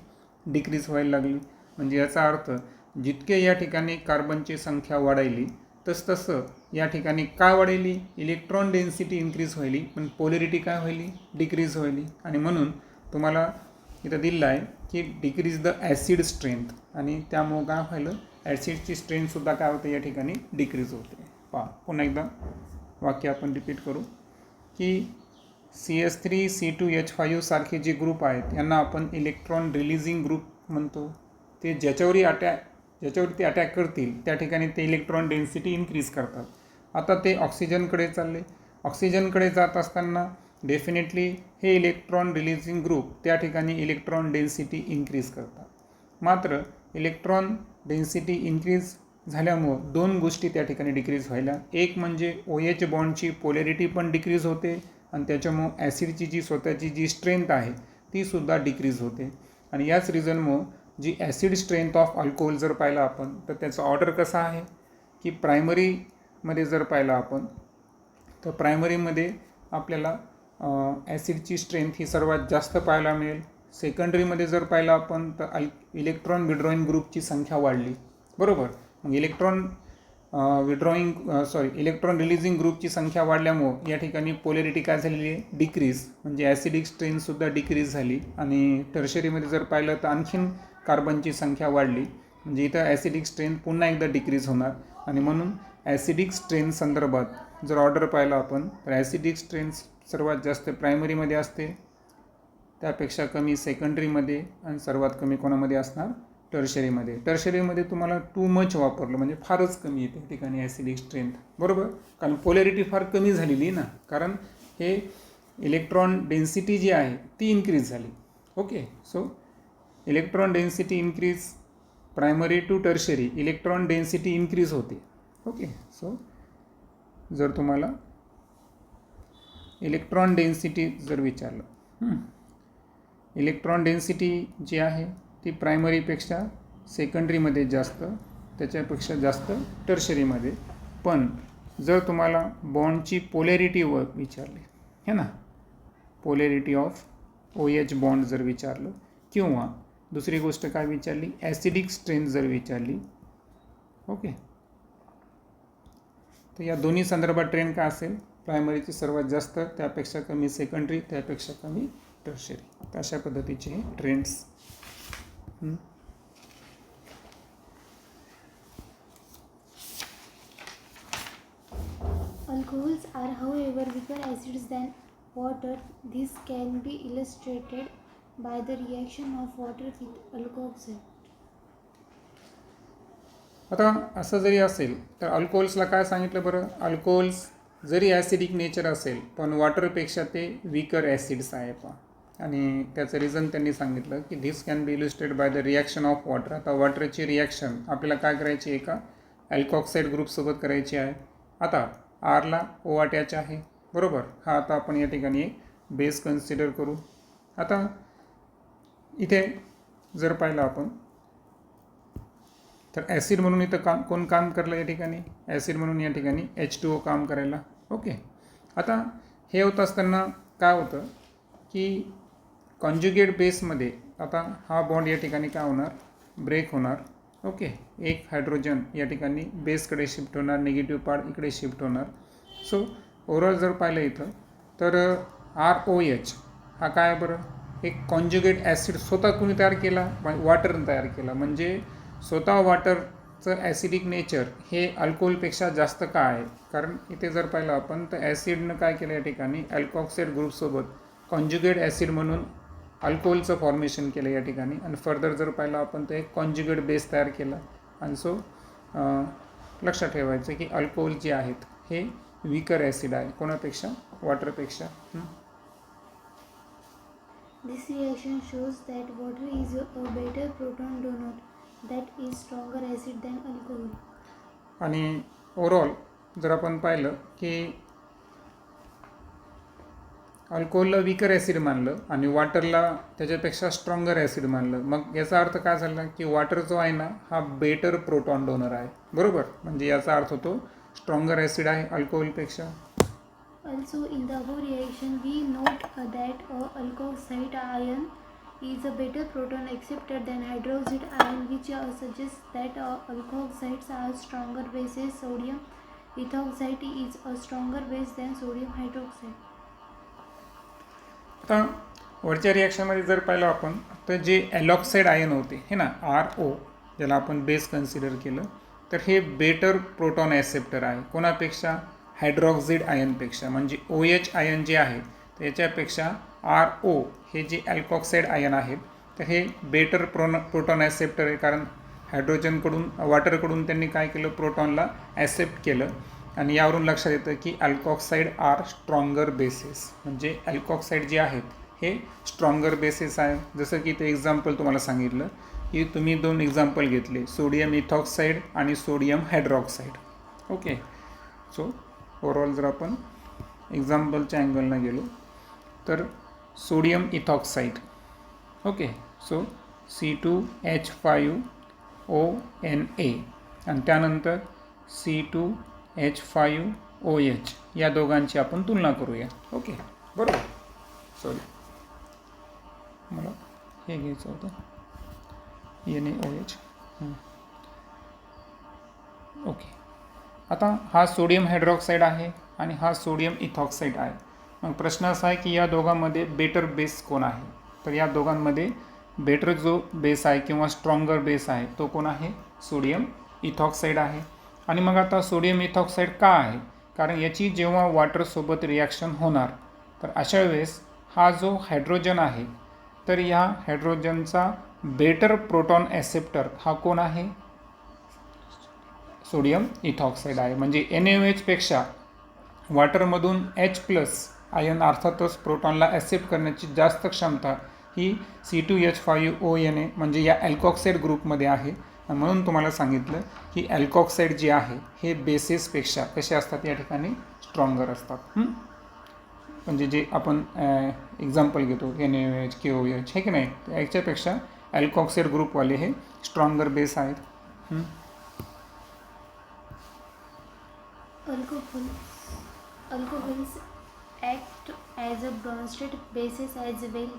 डिक्रीज व्हायला लागली. म्हणजे याचा अर्थ जितके या ठिकाणी कार्बनची संख्या वाढायली तसतसं या ठिकाणी काय वाढली? इलेक्ट्रॉन डेन्सिटी इन्क्रीज व्हायली, पण पोलॅरिटी काय व्हायली? डिक्रीज व्हायली. आणि म्हणून तुम्हाला इथं दिलेलं आहे की डिक्रीज द ॲसिड स्ट्रेंथ, आणि त्यामुळं काय व्हायलं? ॲसिडची स्ट्रेंथसुद्धा काय होते या ठिकाणी? डिक्रीज होते. पहा, पुन्हा एकदा वाक्य आपण रिपीट करू की CH3 C2H5 सारखे जे ग्रुप आहेत यांना आपण इलेक्ट्रॉन रिलीजिंग ग्रुप म्हणतो. ते ज्याच्यावरती अटॅक करतील त्या ठिकाणी ते इलेक्ट्रॉन डेन्सिटी इन्क्रीज करतात. आता ते ऑक्सिजनकडे चालले. ऑक्सिजनकडे जात असताना डेफिनेटली हे इलेक्ट्रॉन रिलीजिंग ग्रुप त्या ठिकाणी इलेक्ट्रॉन डेन्सिटी इन्क्रीज करतात. मात्र इलेक्ट्रॉन डेन्सिटी इन्क्रीज झाल्यामुळं 2 गोष्टी त्या ठिकाणी डिक्रीज व्हायला. एक म्हणजे OH बॉन्डची पोलॅरिटी पण डिक्रीज होते आणि त्याच्यामुळं ॲसिडची जी स्वतःची जी स्ट्रेंथ आहे तीसुद्धा डिक्रीज होते. आणि याच रिझनमुळं जी ॲसिड स्ट्रेंथ ऑफ अल्कोहोल जर पाहिलं आपण तर त्याचा ऑर्डर कसा आहे की प्रायमरीमध्ये जर पाहिलं आपण तर प्रायमरीमध्ये आपल्याला ॲसिडची स्ट्रेंथ ही सर्वात जास्त पाहायला मिळेल. सेकंडरीमध्ये जर पाहिलं आपण तर इलेक्ट्रॉन विड्रॉईंग ग्रुपची संख्या वाढली. बरोबर, मग इलेक्ट्रॉन इलेक्ट्रॉन रिलीजिंग ग्रुपची संख्या वाढल्यामुळं या ठिकाणी पोलॅरिटी काय झालेली आहे? डिक्रीज, म्हणजे ॲसिडिक स्ट्रेंथसुद्धा डिक्रीज झाली. आणि टर्शरीमध्ये जर पाहिलं तर आणखीन कार्बनची संख्या वाढली, म्हणजे इथं ॲसिडिक स्ट्रेंथ पुन्हा एकदा डिक्रीज होणार. आणि म्हणून ॲसिडिक स्ट्रेंथ संदर्भात जर ऑर्डर पाहिला आपण तर ॲसिडिक स्ट्रेंथ सर्वात जास्त प्रायमरीमध्ये असते, त्यापेक्षा कमी सेकंडरीमध्ये, आणि सर्वात कमी कोणामध्ये असणार? टर्शरीमध्ये. टर्शरीमध्ये तुम्हाला टू मच वापरलं म्हणजे फारच कमी येते ठिकाणी ॲसिडिक स्ट्रेंथ. बरोबर, कारण पोलॅरिटी फार कमी झालेली ना, कारण हे इलेक्ट्रॉन डेन्सिटी जी आहे ती इन्क्रीज झाली. Okay, so electron density increase primary to tertiary, electron density increase होते. ओके, सो जर तुम्हाला इलेक्ट्रॉन डेन्सिटी जर विचारलं, इलेक्ट्रॉन डेन्सिटी जी आहे ती प्रायमरीपेक्षा सेकंडरीमध्ये जास्त, त्याच्यापेक्षा जास्त टर्शरीमध्ये. पण जर तुम्हाला बॉन्डची पोलॅरिटी विचारली है ना, पोलॅरिटी ऑफ OH बॉन्ड जर विचारलं किंवा दुसरी गोष्ट काय विचारली, ॲसिडिक स्ट्रेंथ जर विचारली. ओके, तर या दोन्ही संदर्भात ट्रेंड काय असेल, प्रायमरीची सर्वात जास्त, त्यापेक्षा कमी सेकंडरी, त्यापेक्षा कमी टर्शरी. तर अशा पद्धतीचे हे trends. Alcohols are, however, weaker acids than water. This can be illustrated by the reaction of water with alkoxide. आता असं जरी असेल तर अल्कोहोल्सला काय सांगितलं बरं, अल्कोहोल्स जरी ॲसिडिक नेचर असेल पण वॉटरपेक्षा ते वीकर ॲसिड्स आहे पहा. आणि त्याचं रिझन त्यांनी सांगितलं की this can be illustrated by the reaction of water. आता वॉटरची रिॲक्शन आपल्याला काय करायची आहे, का अल्कॉक्साईड ग्रुपसोबत करायची आहे. आता आरला ओ अटॅच आहे, बरोबर. हा आता आपण या ठिकाणी एक बेस कन्सिडर करू. आता इथे जर पाहिलं आपण तर ॲसिड म्हणून इथं कोण काम करलं या ठिकाणी, ॲसिड म्हणून या ठिकाणी H2O काम करायला. ओके, आता हे होत असताना काय होतं की कॉन्ज्युगेट बेसमध्ये आता हा बॉन्ड या ठिकाणी काय होणार, ब्रेक होणार. ओके, एक हायड्रोजन या ठिकाणी बेसकडे शिफ्ट होणार, निगेटिव्ह पार्ट इकडे शिफ्ट होणार. सो ओव्हरऑल जर पाहिलं इथं तर ROH हा काय बरं, एक कॉन्ज्युगेट ॲसिड स्वतः कुणी तयार केला, वॉटरनं तयार केला. म्हणजे स्वतः वॉटरचं ॲसिडिक नेचर हे अल्कोहोलपेक्षा जास्त का आहे, कारण इथे जर पाहिलं आपण तर ॲसिडनं काय केलं या ठिकाणी अल्कॉक्साईड ग्रुपसोबत कॉन्ज्युगेट ॲसिड म्हणून अल्कोहोलचं फॉर्मेशन केलं या ठिकाणी. आणि फर्दर जर पाहिलं आपण तर एक कॉन्ज्युगेट बेस तयार केला. आणि सो लक्षात ठेवायचं की अल्कोहोल जे आहेत हे वीकर ॲसिड आहे कोणापेक्षा, वॉटरपेक्षा. This reaction shows that water is a better proton donor, that is stronger acid than alcohol. आणि ओव्हरऑल जर आपण पाहिलं की अल्कोहोलला वीकर ॲसिड मानलं आणि वॉटरला त्याच्यापेक्षा स्ट्रॉंगर ॲसिड मानलं. मग याचा अर्थ काय झाला की वॉटर जो आहे ना हा बेटर प्रोटॉन डोनर आहे, बरोबर. म्हणजे याचा अर्थ होतो स्ट्रॉंगर ॲसिड आहे अल्कोहोलपेक्षा. Also, in the above reaction, we note that alkoxide ion is a better proton acceptor than hydroxide ion, which suggests that alkoxides are stronger bases. Sodium ethoxide is a stronger base than sodium hydroxide. आता वरच्या रिॲक्शनमध्ये जर पाहिलं आपण तर जे ॲलॉक्साईड आयन होते हे ना RO, ज्याला आपण बेस कन्सिडर केलं, तर हे बेटर प्रोटॉन ॲक्सेप्टर आहे कोणापेक्षा, हायड्रॉक्सिड आयनपेक्षा. म्हणजे OH आयन जे आहे तर याच्यापेक्षा RO हे जे अल्कॉक्साईड आयन आहेत तर हे बेटर प्रोटॉन ॲक्सेप्टर आहे. कारण हायड्रोजनकडून वॉटरकडून त्यांनी काय केलं, प्रोटॉनला ॲक्सेप्ट केलं. आणि यावरून लक्षात येतं की अल्कॉक्साईड आर स्ट्रॉंगर बेसेस. म्हणजे अल्कॉक्साईड जे आहेत हे स्ट्रॉंगर बेसेस आहे. जसं की ते एक्झाम्पल तुम्हाला सांगितलं की तुम्ही 2 एक्झाम्पल घेतले, सोडियम इथॉक्साईड आणि sodium hydroxide. Okay, so overall जर आपण एक्झाम्पलच्या अँगलनं गेलो तर सोडियम इथॉक्साईड. ओके, सो C2H5ONa आणि त्यानंतर C2H5OH या दोघांची आपण तुलना करूया. ओके, बरोबर. सॉरी, मला हे घ्यायचं होतं NaOH. ओके, आता हा सोडियम हायड्रॉक्साईड आहे आणि हा सोडियम इथॉक्साईड आहे. मग प्रश्न असा आहे की या दोघांमध्ये बेटर बेस कोण आहे. तर या दोघांमध्ये बेटर जो बेस आहे किंवा स्ट्रॉंगर बेस आहे तो कोण आहे, सोडियम इथॉक्साईड आहे. आणि मग आता सोडियम इथॉक्साईड का आहे, कारण याची जेव्हा वॉटरसोबत रिॲक्शन होणार तर अशा वेळेस हा जो हायड्रोजन आहे तर या हायड्रोजनचा बेटर प्रोटॉन ॲक्सेप्टर हा कोण आहे, सोडियम इथॉक्साईड आहे. म्हणजे NaOHपेक्षा वॉटरमधून H+ आयन अर्थातच प्रोटॉनला ॲक्सेप्ट करण्याची जास्त क्षमता ही C2H5ONa म्हणजे या अल्कॉक्साईड ग्रुपमध्ये आहे. म्हणून तुम्हाला सांगितलं की अल्कॉक्साईड जे आहे हे बेसेसपेक्षा कसे असतात या ठिकाणी, स्ट्रॉंगर असतात. म्हणजे जे आपण एक्झाम्पल घेतो NaOH KOH हे की नाही, याच्यापेक्षा अल्कॉक्साईड ग्रुपवाले हे स्ट्रॉंगर बेस आहेत. Alcohols act as a Bronsted bases as well.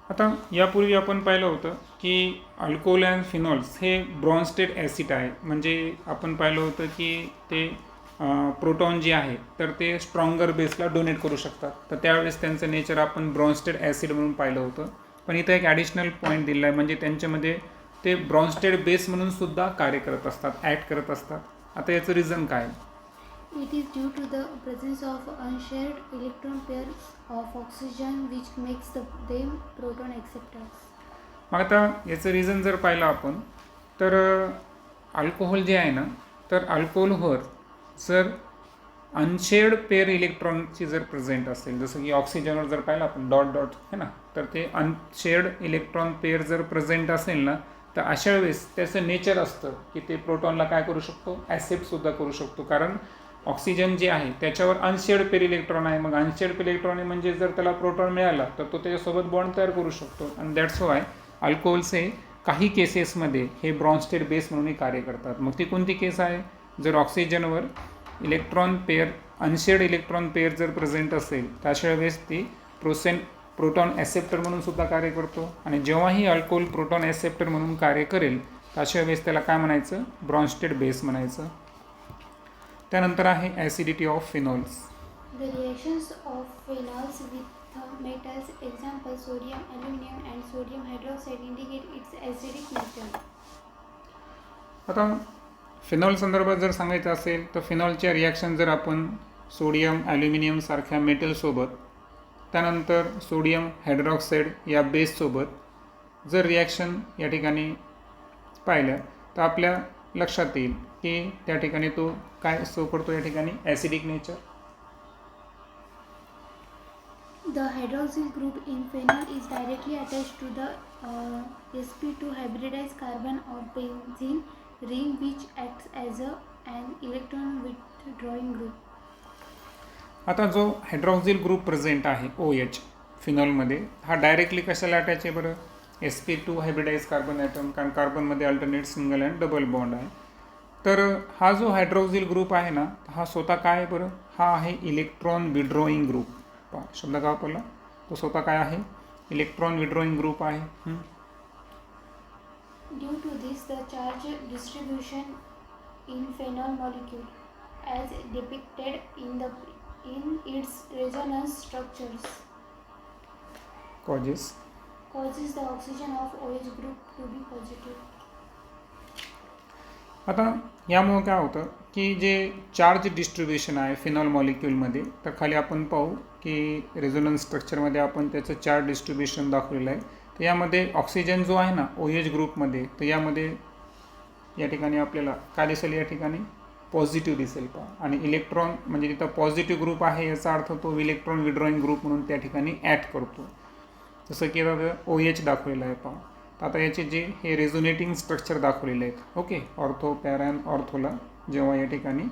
आता यापूर्वी आपण पाहिलं होतं की अल्कोहोल अँड फिनॉल्स हे ब्रॉन्स्टेड ॲसिड आहे. म्हणजे आपण पाहिलं होतं की ते प्रोटॉन जे आहे तर ते स्ट्रॉंगर बेसला डोनेट करू शकतात. तर त्यावेळेस त्यांचं नेचर आपण ब्रॉन्स्टेड ॲसिड म्हणून पाहिलं होतं. पण इथं एक ॲडिशनल पॉईंट दिला आहे, म्हणजे त्यांच्यामध्ये ते ब्रॉन्स्टेड बेस म्हणून सुद्धा कार्य करत असतात, ॲक्ट करत असतात. आता याचं रिझन काय? It is due to the presence of unshared electron pairs of oxygen which makes them proton acceptors. मग आता याचं रिझन जर पाहिलं आपण तर अल्कोहोल जे आहे ना, तर अल्कोहोलवर जर अनशेअर्ड पेअर इलेक्ट्रॉनची जर प्रेझेंट असेल, जसं की ऑक्सिजनवर जर पाहिलं आपण डॉट डॉट है ना, तर ते अनशेअर्ड इलेक्ट्रॉन पेअर जर प्रेझेंट असेल ना, तर अशा वेळेस त्याचं नेचर असतं की ते प्रोटॉनला काय करू शकतो, ॲक्सेप्टसुद्धा करू शकतो. कारण ऑक्सिजन जे आहे त्याच्यावर अनशेअर्ड पेअर इलेक्ट्रॉन आहे. मग अनशेअर्ड पेअर इलेक्ट्रॉन आहे म्हणजे जर त्याला प्रोटॉन मिळाला तर तो त्याच्यासोबत बॉन्ड तयार करू शकतो. आणि दॅट्स वाय अल्कोहोल्स हे काही केसेसमध्ये हे ब्रॉन्स्टेड बेस म्हणूनही कार्य करतात. मग ती कोणती केस आहे? जर ऑक्सिजनवर इलेक्ट्रॉन पेअर अनशेअर्ड इलेक्ट्रॉन पेअर जर प्रेझेंट असेल तर अशा वेळेस ती प्रोटॉन ॲक्सेप्टर म्हणून सुद्धा कार्य करतो. आणि जेव्हाही अल्कोहोल प्रोटॉन ॲक्सेप्टर म्हणून कार्य करेल तर अशा वेळेस त्याला काय म्हणायचं? ब्रॉन्स्टेड बेस म्हणायचं. त्यानंतर आहे acidity of phenols. The reactions of phenols with metals, example sodium, aluminum and sodium hydroxide, indicate its acidic nature. आता फिनॉल संदर्भात जर सांगायचं असेल तर फिनॉलच्या रिॲक्शन जर आपण सोडियम ॲल्युमिनियम सारख्या मेटलसोबत, त्यानंतर सोडियम हायड्रॉक्साईड या बेससोबत जर रिॲक्शन या ठिकाणी पाहिल्या तर आपल्या लक्षात येईल की त्या ठिकाणी तो काय शो करतो, या ठिकाणी acidic nature. The hydroxyl group in phenol is directly attached to the sp2 hybridized carbon of benzene ring which acts as an electron withdrawing group. आता जो हायड्रॉक्सिल ग्रुप प्रेझेंट आहे OH फिनॉलमध्ये, हा डायरेक्टली कशाला अटॅच आहे बरं? sp2 हायब्रिडाइज कार्बन ॲटम, कारण कार्बनमध्ये alternate single and double bond आहे. तर हा जो हायड्रॉक्सिल ग्रुप आहे ना, हा स्वतः काय आहे बरं? हा आहे इलेक्ट्रॉन विड्रॉईंग ग्रुप. पहा शब्द का वापरला, तो स्वतः काय आहे? इलेक्ट्रॉन विड्रॉईंग ग्रुप आहे. Due to this, the charge distribution in phenol molecule, as depicted in its resonance structures, causes causes the oxygen of OH group to be positive. आता यामुळं काय होतं की जे चार्ज डिस्ट्रीब्युशन आहे फिनॉल मॉलिक्यूलमध्ये, तर खाली आपण पाहू की रेझोनन्स स्ट्रक्चरमध्ये आपण त्याचं चार्ज डिस्ट्रीब्युशन दाखवलेलं आहे. तर यामध्ये ऑक्सिजन जो आहे ना OH ग्रुपमध्ये, तर यामध्ये या ठिकाणी आपल्याला काय दिसेल? या ठिकाणी पॉझिटिव्ह दिसेल. पहा, आणि इलेक्ट्रॉन म्हणजे तिथं पॉझिटिव्ह ग्रुप आहे याचा अर्थ तो इलेक्ट्रॉन विड्रॉईंग ग्रुप म्हणून त्या ठिकाणी ॲक्ट करतो. जसं की OH दाखवलेलं आहे. पहा, आता याचे जे हे रेझोनेटिंग स्ट्रक्चर दाखवलेले आहेत. ओके, ऑर्थो पॅरा अँड ऑर्थोला जेव्हा या ठिकाणी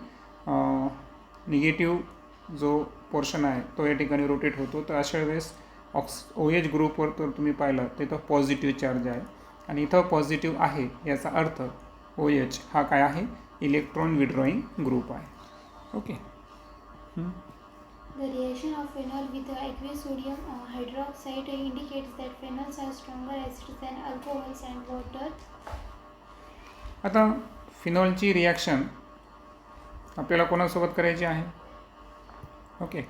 निगेटिव्ह जो पोर्शन आहे तो या ठिकाणी रोटेट होतो, तर अशा वेळेस OH ग्रुपवर तर तुम्ही पाहिलं तर इथं पॉझिटिव्ह चार्ज आहे आणि इथं पॉझिटिव्ह आहे, याचा अर्थ OH हा काय आहे? इलेक्ट्रॉन विड्रॉईंग ग्रुप आहे. Okay. The reaction of phenol with aqueous sodium hydroxide indicates that phenols are stronger acids than alcohols and water. आता फिनॉलची रिॲक्शन आपल्याला कोणासोबत करायची आहे? ओके,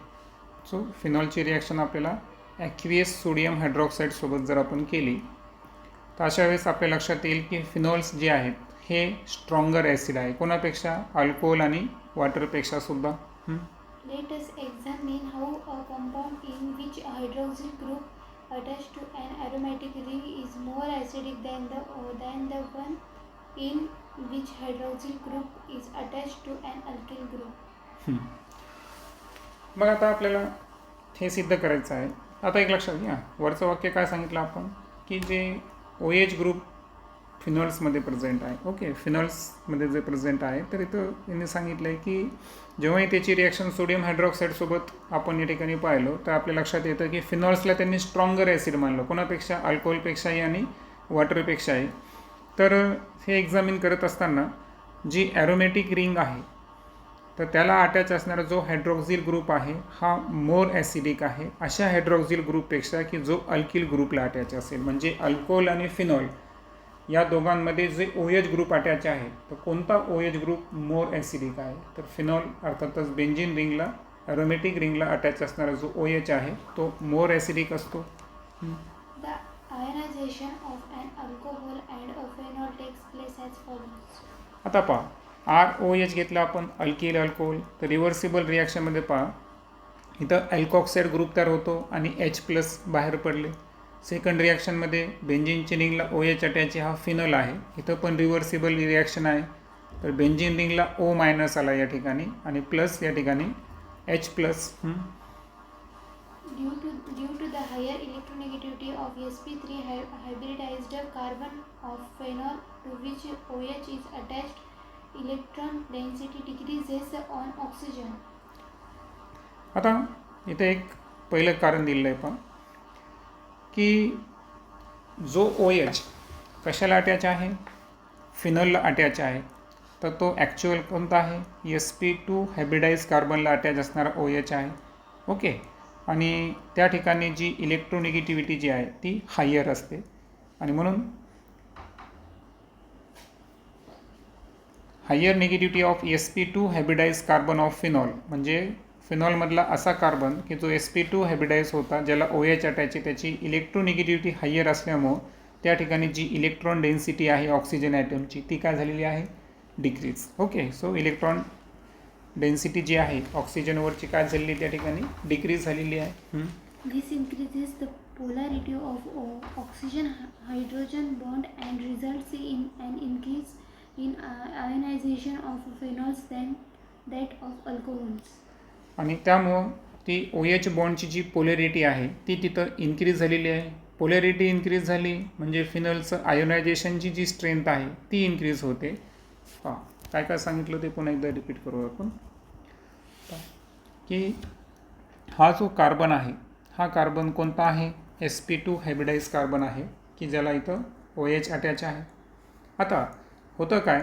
सो फिनॉलची रिॲक्शन आपल्याला ॲक्वियस सोडियम हायड्रॉक्साईडसोबत जर आपण केली तर अशा वेळेस आपल्या लक्षात येईल की फिनॉल्स जे आहेत हे स्ट्रॉंगर ॲसिड आहे. कोणापेक्षा? अल्कोहोल आणि वॉटरपेक्षा सुद्धा. Let us examine how a compound in which a hydroxyl group attached to an aromatic ring is more acidic than the one in which hydroxyl group is attached to an alkyl group. मग आता आपल्याला हे सिद्ध करायचं आहे. आता एक लक्षात घ्या, वरचं वाक्य काय सांगितलं आपण की जे OH ग्रुप फिनॉल्समध्ये प्रेझेंट आहे. ओके, फिनॉल्समध्ये जे प्रेझेंट आहे तर इथं त्यांनी सांगितलं आहे की जेव्हाही त्याची रिॲक्शन सोडियम हायड्रॉक्साईडसोबत आपण या ठिकाणी पाहिलं तर आपल्या लक्षात येतं की फिनॉल्सला त्यांनी स्ट्रॉंगर ॲसिड मानलं. कोणापेक्षा? अल्कोहोलपेक्षाही आणि वॉटरपेक्षाही. तर हे एक्झामिन करत असताना जी ॲरोमॅटिक रिंग आहे तर त्याला अटॅच असणारा जो हायड्रॉक्झिल ग्रुप आहे हा मोर ॲसिडिक आहे अशा हायड्रॉक्झिल ग्रुपपेक्षा की जो अल्किल ग्रुपला अटॅच असेल. म्हणजे अल्कोहोल आणि फिनॉल या दोघांमध्ये जे OH ग्रुप अटॅच आहे तर कोणता OH ग्रुप मोर ॲसिडिक आहे, तर फिनॉल अर्थातच बेंझिन रिंगला अरोमॅटिक रिंगला अटॅच असणारा जो OH आहे तो मोर ॲसिडिक असतो. The ionization of an alcohol and a phenol takes place as follows. आता पहा ROH घेतला आपण अल्किल अल्कोहोल तर रिव्हर्सिबल रिॲक्शनमध्ये पहा इथं अल्कॉक्साईड ग्रुप तयार होतो आणि H+ बाहेर पडले. सेकंड रिॲक्शनमध्ये बेंझिनच्या रिंगला OH अटॅच हा फिनॉल आहे. इथं पण रिव्हर्सिबल रिॲक्शन आहे. तर बेंझिन रिंगला O- आला या ठिकाणी आणि प्लस या ठिकाणी H+. Due to the higher electronegativity of sp3 hybridized carbon of phenol to which OH is attached, electron density decreases on oxygen. आता इथे एक पहिलं कारण दिलेलं आहे पहा की जो OH कशाला अटॅच आहे, फिनॉलला अटॅच आहे. तर तो ॲक्च्युअल कोणता आहे, sp2 हायब्रिडाइज कार्बनला अटॅच असणारा OH आहे. ओके. आणि त्या ठिकाणी जी इलेक्ट्रोनिगेटिव्हिटी जी आहे ती हायर असते आणि म्हणून higher negativity of sp2 hybridize carbon of phenol म्हणजे फिनॉलमधला असा कार्बन की जो sp2 हायब्रिडाइज होता ज्याला OH अटॅच आहे त्याची इलेक्ट्रोनिगेटिव्हिटी हायर असल्यामुळं त्या ठिकाणी जी इलेक्ट्रॉन डेन्सिटी आहे ऑक्सिजन ॲटमची ती काय झालेली आहे, decrease. Okay. So electron density जी आहे ऑक्सिजनवरची काय झालेली त्या ठिकाणी डिक्रीज झालेली आहे. This increases the polarity of oxygen hydrogen bond and results in an increase in ionization of phenols than that of alcohols. आणि त्यामुळं ती OH बॉन्डची जी पोलॅरिटी आहे ती तिथं इन्क्रीज झालेली आहे. पोलॅरिटी इन्क्रीज झाली म्हणजे फिनॉलचं आयोनायझेशनची जी स्ट्रेंथ आहे ती इन्क्रीज होते. हां, काय काय सांगितलं ते पुन्हा एकदा रिपीट करू आपण की हा जो कार्बन आहे हा कार्बन कोणता आहे, sp2 हायब्रिडाइज कार्बन आहे की ज्याला इथं OH अटॅच आहे. आता होतं काय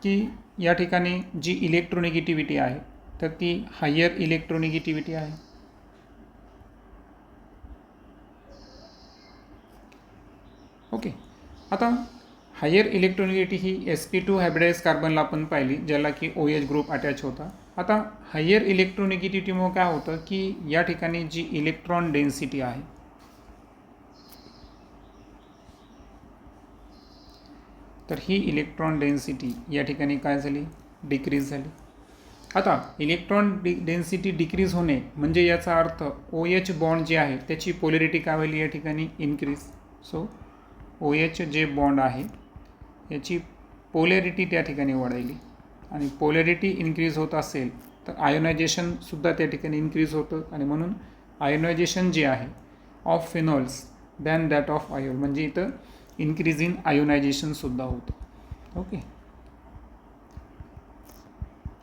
की या ठिकाणी जी इलेक्ट्रोनिगेटिव्हिटी आहे तर ती हायर इलेक्ट्रोनिगेटिव्हिटी आहे. ओके. आता हायर इलेक्ट्रोनिगेटिव्हिटी ही sp2 हायब्रिडाइज कार्बनला आपण पाहिली ज्याला की OH ग्रुप अटॅच होता. आता हायर इलेक्ट्रोनिगेटिव्हिटीमुळे काय होतं की या ठिकाणी जी इलेक्ट्रॉन डेन्सिटी आहे तर ही इलेक्ट्रॉन डेन्सिटी या ठिकाणी काय झाली, डिक्रीज झाली. आता इलेक्ट्रॉन डेन्सिटी डिक्रीज होणे म्हणजे याचा अर्थ OH बॉन्ड जे आहे त्याची पोलॅरिटी काय व्हायली या ठिकाणी इन्क्रीज. सो OH जे बॉन्ड आहे याची पोलॅरिटी त्या ठिकाणी वाढायली आणि पोलॅरिटी इन्क्रीज होत असेल तर आयोनायझेशनसुद्धा त्या ठिकाणी इन्क्रीज होतं आणि म्हणून आयोनायझेशन जे आहे of phenols than that of ion म्हणजे इथं इन्क्रीज इन आयोनायझेशनसुद्धा होतं. ओके.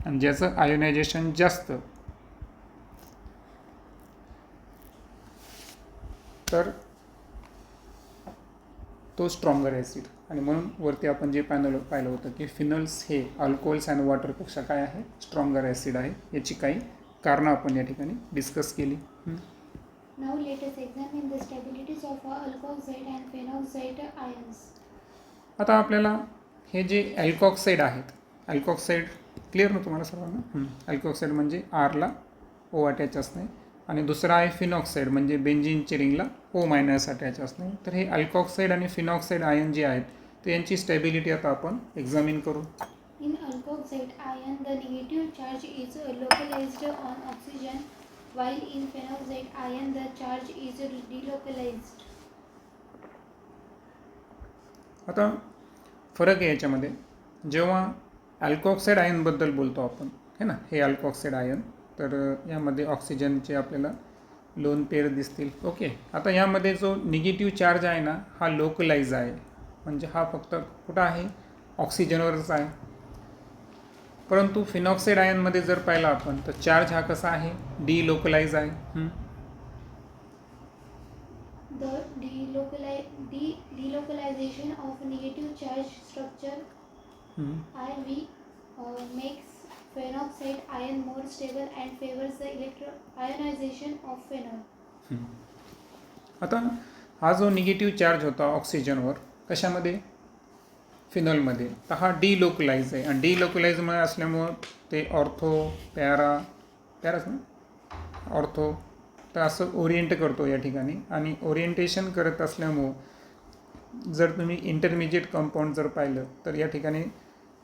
आणि ज्याचं आयोनायझेशन जास्त तर तो स्ट्रॉंगर ॲसिड आणि म्हणून वरती आपण जे पाहिलं होतं की फिनॉल्स हे अल्कोहोल्स आणि वॉटरपेक्षा काय आहे, स्ट्रॉंगर ॲसिड आहे. याची काही कारणं आपण या ठिकाणी डिस्कस केली. Now let us examine the stabilities of alkoxide and phenoxide ions. आता आपल्याला हे जे अल्कॉक्साईड आहेत, अल्कॉक्साईड क्लिअर ना तुम्हाला सर्वांना. अल्कॉक्साईड म्हणजे Rला O अटॅच असणे आणि दुसरा आहे फिनॉक्साईड म्हणजे बेंझिनच्या रिंगला O- अटॅच असणे. तर हे अल्कॉक्साईड आणि फिनॉक्साईड आयन जे आहेत तर यांची स्टॅबिलिटी आता आपण एक्झामिन करू. In alkoxide ion, the negative charge is localized on oxygen, while in phenoxide ion, the charge is delocalized. आता फरक आहे याच्यामध्ये. जेव्हा अल्कॉक्साईड आयनबद्दल बोलतो आपण है ना, हे अल्कॉक्साईड आयन तर यामध्ये ऑक्सिजनचे आपल्याला लोन पेअर दिसतील. ओके. आता यामध्ये जो निगेटिव्ह चार्ज आहे ना हा लोकलाइज आहे म्हणजे हा फक्त कुठं आहे, ऑक्सिजनवरच आहे. परंतु फिनॉक्साईड आयनमध्ये जर पाहिला आपण तर चार्ज हा कसा आहे, डिलोकलाइज आहे. The delocalization of negative charge structure IV makes phenoxide ion more stable and favors the ionization of phenol. आता हा जो निगेटिव्ह चार्ज होता ऑक्सिजनवर कशामध्ये, फिनॉलमध्ये, तर हा डिलोकलाइज आहे आणि डिलोकलाइजमुळे असल्यामुळं ते पॅराच ना ऑर्थो तर असं ओरिएंट करतो या ठिकाणी. आणि ओरिएंटेशन करत असल्यामुळं जर तुम्ही इंटरमिजिएट कंपाऊंड जर पाहिलं तर या ठिकाणी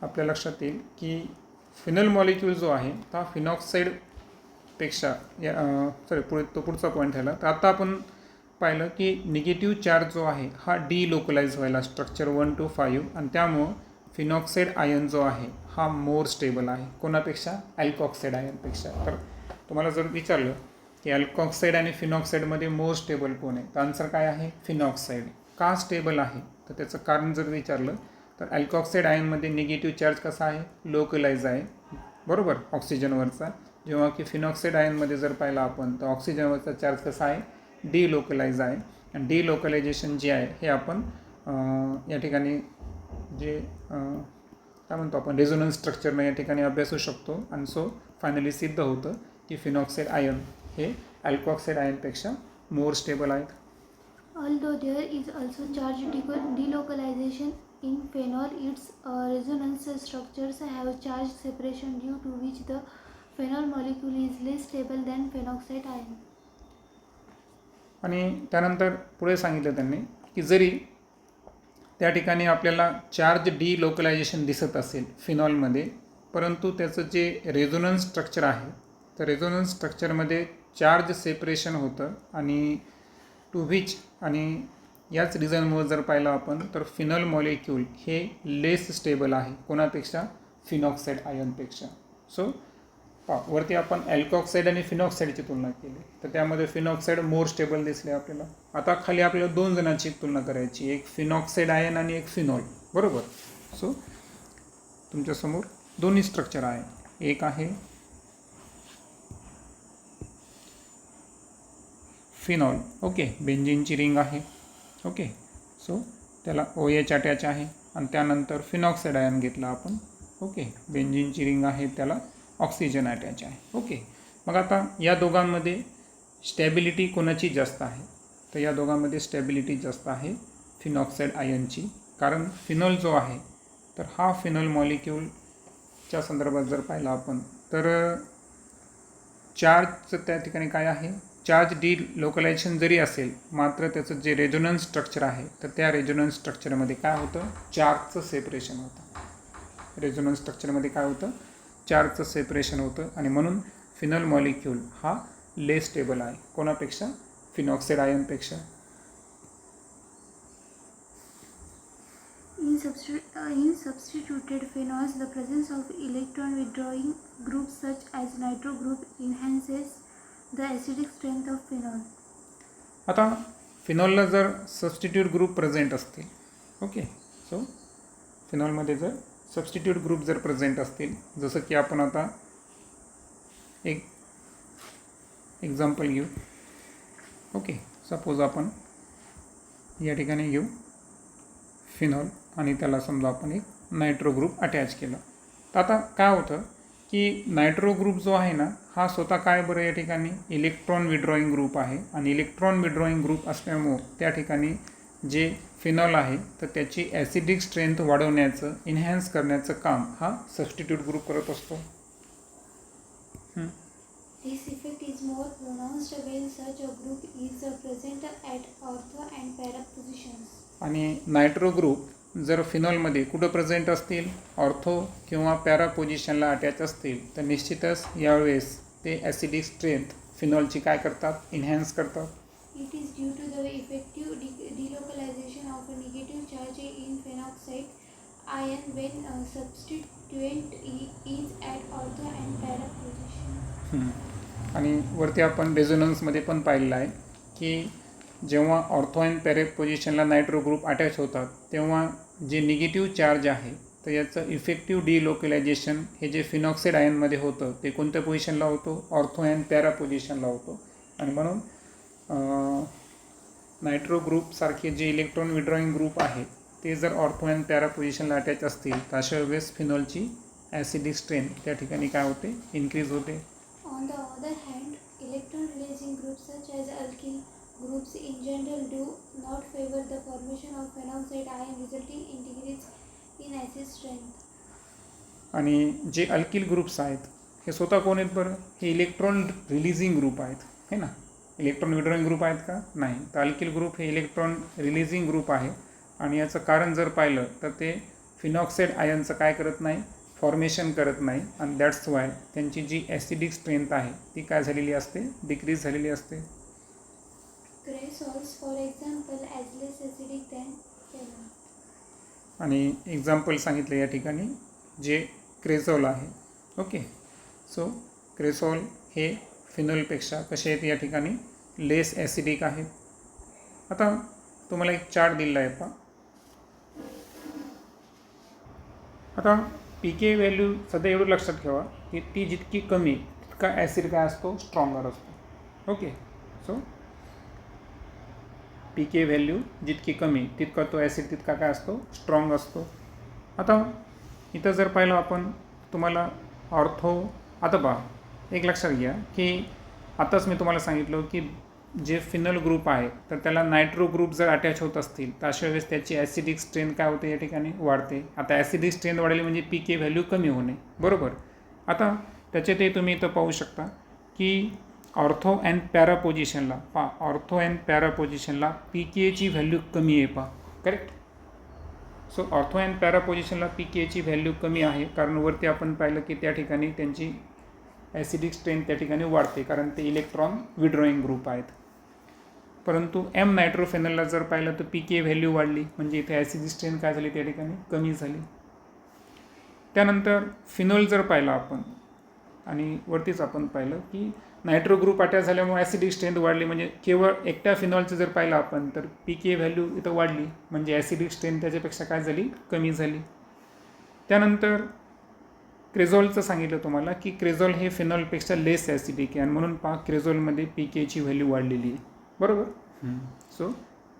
आपल्या लक्षात येईल की फिनल मॉलिक्यूल जो आहे हा फिनॉक्साईडपेक्षा पुढचा पॉईंट झाला. तर आता आपण पाहिलं की निगेटिव्ह चार्ज जो आहे हा डिलोकलाइज व्हायला स्ट्रक्चर 1 to 5 आणि त्यामुळं फिनॉक्साईड आयन जो आहे हा मोर स्टेबल आहे कोणापेक्षा, अल्कॉक्साईड आयनपेक्षा. तर तुम्हाला जर विचारलं की अल्कॉक्साईड आणि फिनॉक्साईडमध्ये मोर स्टेबल कोण आहे, तर आन्सर काय आहे, फिनॉक्साईड. का स्टेबल आहे तर त्याचं कारण जर विचारलं तर अल्कॉक्साईड आयनमध्ये निगेटिव्ह चार्ज कसा आहे, लोकलाइज आहे बरोबर ऑक्सिजनवरचा, जेव्हा की फिनॉक्साईड आयनमध्ये जर पाहिलं आपण तर ऑक्सिजनवरचा चार्ज कसा आहे, डिलोकलाइज आहे. आणि डिलोकलायझेशन जे आहे हे आपण या ठिकाणी जे काय म्हणतो आपण रेझोनन्स स्ट्रक्चरनं या ठिकाणी अभ्यासू शकतो. आणि सो फायनली सिद्ध होतं की फिनॉक्साईड आयन हे अल्कॉक्साईड आयनपेक्षा मोर स्टेबल आहेत. Although there is also charge delocalization in phenol, its resonance structures have charge separation due to which the phenol molecule is less stable than phenoxide ion. आणि त्यानंतर पुढे सांगितलं त्यांनी की जरी त्या ठिकाणी आपल्याला चार्ज डिलोकलायझेशन दिसत असेल फिनॉलमध्ये, परंतु त्याचं जे रेझोनन्स स्ट्रक्चर आहे तर रेझोनन्स स्ट्रक्चरमध्ये चार्ज सेपरेशन होतं आणि टू व्हिच आणि याच रिझनमुळे जर पाहिलं आपण तर फिनॉल मॉलिक्यूल हे लेस स्टेबल आहे कोणापेक्षा, फिनॉक्साईड आयनपेक्षा. सो वरती आपण अल्कॉक्साईड आणि फिनॉक्साईडची तुलना केली तर त्यामध्ये फिनॉक्साईड मोर स्टेबल दिसले आपल्याला. आता खाली आपल्याला 2 जणांची तुलना करायची, एक फिनॉक्साईड आयन आणि एक फिनॉल बरोबर. सो तुमच्यासमोर दोन्ही स्ट्रक्चर आहे, एक आहे फिनॉल ओके, बेंझिनची रिंग आहे ओके, सो त्याला OH अटॅच आहे. आणि त्यानंतर फिनॉक्साईड आयन घेतला आपण ओके, बेंझिनची रिंग आहे त्याला ऑक्सिजन अटॅच आहे ओके. मग आता या दोघांमध्ये स्टॅबिलिटी कोणाची जास्त आहे, तर या दोघांमध्ये स्टॅबिलिटी जास्त आहे फिनॉक्साईड आयनची. कारण फिनॉल जो आहे तर हा फिनॉल मॉलिक्यूलच्या संदर्भात जर पाहिलं आपण तर चार्जचं त्या ठिकाणी काय आहे, चार्ज डिलोकलायझेशन जरी असेल मात्र त्याचं जे रेझोनन्स स्ट्रक्चर आहे तर त्या रेझोनन्स स्ट्रक्चरमध्ये काय होतं, चार्जचं सेपरेशन होतं. रेझोनन्स स्ट्रक्चरमध्ये काय होतं, चार्जचं सेपरेशन होतं आणि म्हणून फिनॉल मॉलिक्यूल हा लेस स्टेबल आहे कोणापेक्षा, फिनॉक्साईड आयनपेक्षा. In substituted phenols, the presence of electron withdrawing groups such as nitro group enhances the acidic strength of phenol. आता फिनॉलला जर सबस्टिट्यूट ग्रुप प्रेझेंट असतील ओके, सो फिनॉलमध्ये जर सबस्टिट्यूट ग्रुप जर प्रेझेंट असतील, जसं की आपण आता एक एक्झाम्पल घेऊ ओके. सपोज आपण या ठिकाणी घेऊ फिनॉल आणि त्याला समजा आपण एक नायट्रो ग्रुप अटॅच केला. तर आता काय होतं की नायट्रो ग्रुप जो आहे ना हा स्वतः काय बरं या ठिकाणी इलेक्ट्रॉन विड्रॉईंग ग्रुप आहे आणि इलेक्ट्रॉन विड्रॉईंग ग्रुप असल्यामुळं त्या ठिकाणी जे फिनॉल आहे तर त्याची ॲसिडिक स्ट्रेंथ वाढवण्याचं, इन्हॅन्स करण्याचं काम हा सबस्टिट्यूट ग्रुप करत असतो. This effect is more pronounced when such a group is present at ortho and para positions. आणि नायट्रो ग्रुप जर फिनॉलमध्ये कुठं प्रेझेंट असतील, ऑर्थो किंवा पॅरा पोझिशनला अटॅच असतील तर निश्चितच यावेळेस ते ॲसिडिक स्ट्रेंथ फिनॉलची काय करतात, इन्हॅन्स करतात. It is due to the effective delocalization of a negative charge in phenoxide ion when substituent is at ortho and para position. आणि वरती आपण रेझोनन्समध्ये पण पाहिलेलं आहे की जेव्हा ऑर्थो अँड पॅरे पोझिशनला नायट्रो ग्रुप अटॅच होतात तेव्हा जे निगेटिव्ह चार्ज आहे तर याचं इफेक्टिव्ह डिलोकलायझेशन हे जे फिनॉक्साईड आयनमध्ये होतं ते कोणत्या पोझिशनला होतं, ऑर्थो अँड पॅरा पोझिशनला होतं. आणि म्हणून नायट्रो ग्रुपसारखे जे इलेक्ट्रॉन विड्रॉईंग ग्रुप आहेत ते जर ऑर्थो अँड पॅरा पोझिशनला अटॅच असतील तर अशा वेळेस फिनॉलची ॲसिडिक स्ट्रेंथ त्या ठिकाणी काय होते, इन्क्रीज होते. On the other hand, electron releasing groups such as alkyl groups in general do not favor the formation of phenoxide ion, resulting in decrease in acid strength. आणि जे अल्किल ग्रुप्स आहेत हे स्वतः कोण आहेत बरं, हे इलेक्ट्रॉन रिलीजिंग ग्रुप आहेत, हे ना. इलेक्ट्रॉन विड्रॉईंग ग्रुप आहेत का, नाही. तर अल्किल ग्रुप हे इलेक्ट्रॉन रिलीजिंग ग्रुप आहे आणि याचं कारण जर पाहिलं तर ते फिनॉक्साईड आयनचं काय करत नाही, फॉर्मेशन करत नाही, आणि दॅट्स वाय त्यांची जी ॲसिडिक स्ट्रेंथ आहे ती काय झालेली असते, डिक्रीज झालेली असते. Cresols, for example, as less acidic than phenol. आणि एक्झाम्पल सांगितलं या ठिकाणी जे क्रेझॉल आहे. ओके, सो क्रेसॉल हे फिनॉलपेक्षा कसे आहेत या ठिकाणी, लेस ॲसिडिक आहेत. आता तुम्हाला एक चार्ट दिलेला आहे पहा. आता पी के व्हॅल्यू सध्या एवढं लक्षात ठेवा की ती जितकी कमी तितका ॲसिड काय असतो, स्ट्रॉंगर असतो. ओके, सो पी के व्हॅल्यू जितकी कमी तितका तो ॲसिड तितका काय असतो, स्ट्रॉंग असतो. आता इथं जर पाहिलं आपण तुम्हाला ऑर्थो, आता पहा एक लक्षात घ्या की आताच मी तुम्हाला सांगितलं की जे फिनल ग्रुप आहे तर त्याला नायट्रो ग्रुप जर अटॅच होत असतील तर अशा वेळेस त्याची ॲसिडिक स्ट्रेंथ काय होते, या ठिकाणी वाढते. आता ॲसिडिक स्ट्रेंथ वाढली म्हणजे पी के व्हॅल्यू कमी होणे, बरोबर. आता त्याच्यातही तुम्ही इथं पाहू शकता की ऑर्थो अँड पॅरा पोझिशनला पहा, ऑर्थो अँड पॅरा पोझिशनला पी केची व्हॅल्यू कमी आहे पहा, correct. So ortho and para पोझिशनला पी केची व्हॅल्यू कमी आहे कारण वरती आपण पाहिलं की त्या ठिकाणी त्यांची ॲसिडिक स्ट्रेंथ त्या ठिकाणी वाढते कारण ते इलेक्ट्रॉन विड्रॉईंग ग्रुप आहेत. परंतु एम नायट्रोफेनलला जर पाहिलं तर पी के व्हॅल्यू वाढली म्हणजे इथे ॲसिडिक स्ट्रेंथ काय झाली, त्या ठिकाणी कमी झाली. त्यानंतर फिनॉल जर पाहिलं आपण आणि वरतीच आपण पाहिलं की नायट्रो ग्रुप अटॅच झाल्यामुळे ॲसिडिक स्ट्रेंथ वाढली म्हणजे केवळ एकट्या फिनॉलचं जर पाहिलं आपण तर पी के व्हॅल्यू इथं वाढली म्हणजे ॲसिडिक स्ट्रेंथ त्याच्यापेक्षा काय झाली, कमी झाली. त्यानंतर क्रेझॉलचं सांगितलं तुम्हाला की क्रेझॉल हे फिनॉलपेक्षा लेस ॲसिडिक आहे आणि म्हणून पहा क्रेझॉलमध्ये पी केची व्हॅल्यू वाढलेली आहे, बरोबर. सो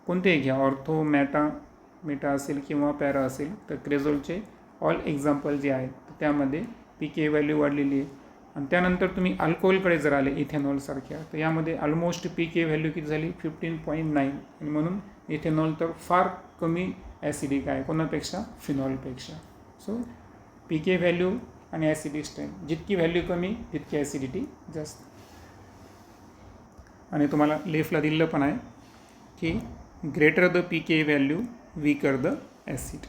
कोणतेही घ्या, ऑर्थो मेटा असेल किंवा पॅरा असेल तर क्रेझॉलचे ऑल एक्झाम्पल जे आहेत त्यामध्ये पी के व्हॅल्यू वाढलेली आहे. आणि त्यानंतर तुम्ही अल्कोहोलकडे जर आले इथेनॉलसारख्या तर यामध्ये ऑलमोस्ट पी के व्हॅल्यू किती झाली, 15.9, आणि म्हणून इथेनॉल तर फार कमी ॲसिडिक आहे कोणापेक्षा, फिनॉलपेक्षा. सो पी के व्हॅल्यू आणि ॲसिडिक स्ट्रेंथ जितकी व्हॅल्यू कमी तितकी ॲसिडिटी जास्त. आणि तुम्हाला लेफ्टला दिलेलं पण आहे की greater the P K value weaker the acid.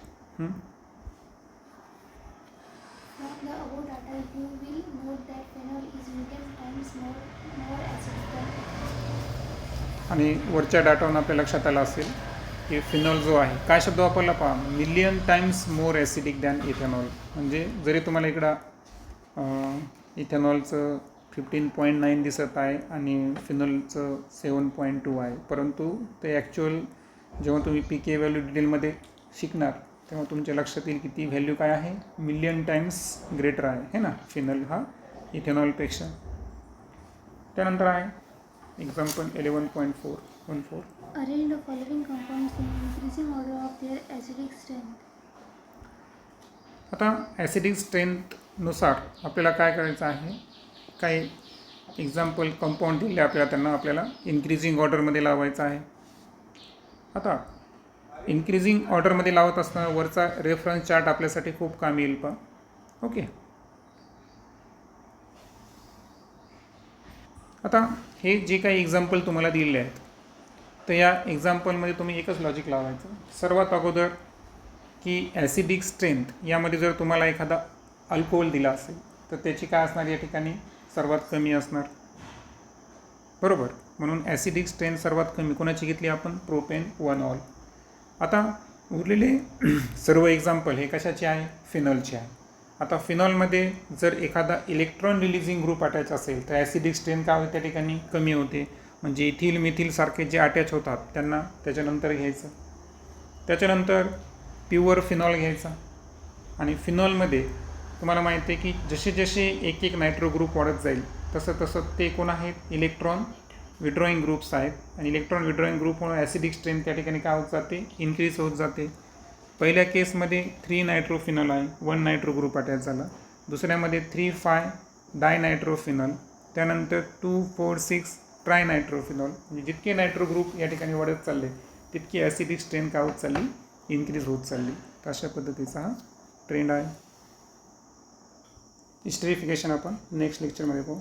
From the above data, you will note that phenol is million times more acidic than ethanol. आणि वरच्या डाटावरून आपल्या लक्षात आलं असेल की फिनॉल जो आहे, काय शब्द वापरला पहा, million times more acidic than ethanol. म्हणजे जरी तुम्हाला इकडं इथेनॉलचं 15.9 दिसत आहे आणि फिनॉलचं 7.2 आहे, परंतु ते ॲक्च्युअल जेव्हा तुम्ही पी के व्हॅल्यू डिटेलमध्ये शिकणार तेव्हा तुमच्या लक्षात येईल की ती व्हॅल्यू काय आहे, मिलियन टाइम्स ग्रेटर आहे, है ना, फिनॉल हा इथेनॉलपेक्षा. त्यानंतर आहे example 11.414. Arrange the following compounds in increasing order of their acidic strength. आता ॲसिडिक स्ट्रेंथनुसार आपल्याला काय करायचं आहे, काही एक्झाम्पल कंपाऊंड दिले आपल्याला, त्यांना आपल्याला इन्क्रीजिंग ऑर्डरमध्ये लावायचं आहे. आता इन्क्रीजिंग ऑर्डरमध्ये लावत असताना वरचा रेफरन्स चार्ट आपल्यासाठी खूप कामी येईल पहा. ओके, आता हे जे काही एक्झाम्पल तुम्हाला दिलेले आहेत तर या एक्झाम्पलमध्ये तुम्ही एकच लॉजिक लावायचं. सर्वात अगोदर की ॲसिडिक स्ट्रेंथ यामध्ये जर तुम्हाला एखादा अल्कोहोल दिला असेल तर त्याची काय असणार, या ठिकाणी सर्वात कमी असणार, बरोबर. म्हणून ॲसिडिक स्ट्रेंथ सर्वात कमी कोणाची घेतली आपण, प्रोपेन 1-ऑल. आता उरलेले सर्व एक्झाम्पल हे कशाचे आहे, फिनॉलचे आहे. आता फिनॉलमध्ये जर एखादा इलेक्ट्रॉन रिलीजिंग ग्रुप अटॅच असेल तर ॲसिडिक स्ट्रेंथ काय होते, त्या ठिकाणी कमी होते. म्हणजे इथिल मिथिल सारखे जे अटॅच होतात त्यांना त्याच्यानंतर घ्यायचं. त्याच्यानंतर प्युअर फिनॉल घ्यायचा. आणि फिनॉलमध्ये तुम्हाला माहिती आहे की जसे जसे एक एक नायट्रो ग्रुप वाढत जाईल तसं तसं ते कोण आहेत, इलेक्ट्रॉन विड्रॉईंग ग्रुप्स आहेत आणि इलेक्ट्रॉन विड्रॉईंग ग्रुपमुळे ॲसिडिक स्ट्रेंथ त्या ठिकाणी काय होत जाते, इन्क्रीज होत जाते. पहिल्या केसमध्ये 3 नायट्रोफिनॉल आहे, 1 नायट्रो ग्रुप अटॅच झाला. दुसऱ्यामध्ये 3,5 डायनायट्रोफिनॉल, त्यानंतर 2, 4, 6 ट्रायनायट्रोफिनॉल. म्हणजे जितके नायट्रो ग्रुप या ठिकाणी वाढत चालले तितकी ॲसिडिक स्ट्रेंथ काय होत चालली, इन्क्रीज होत चालली. तर अशा पद्धतीचा हा ट्रेंड आहे. हिस्टरीफिकेशन आपण नेक्स्ट लेक्चरमध्ये पाहू.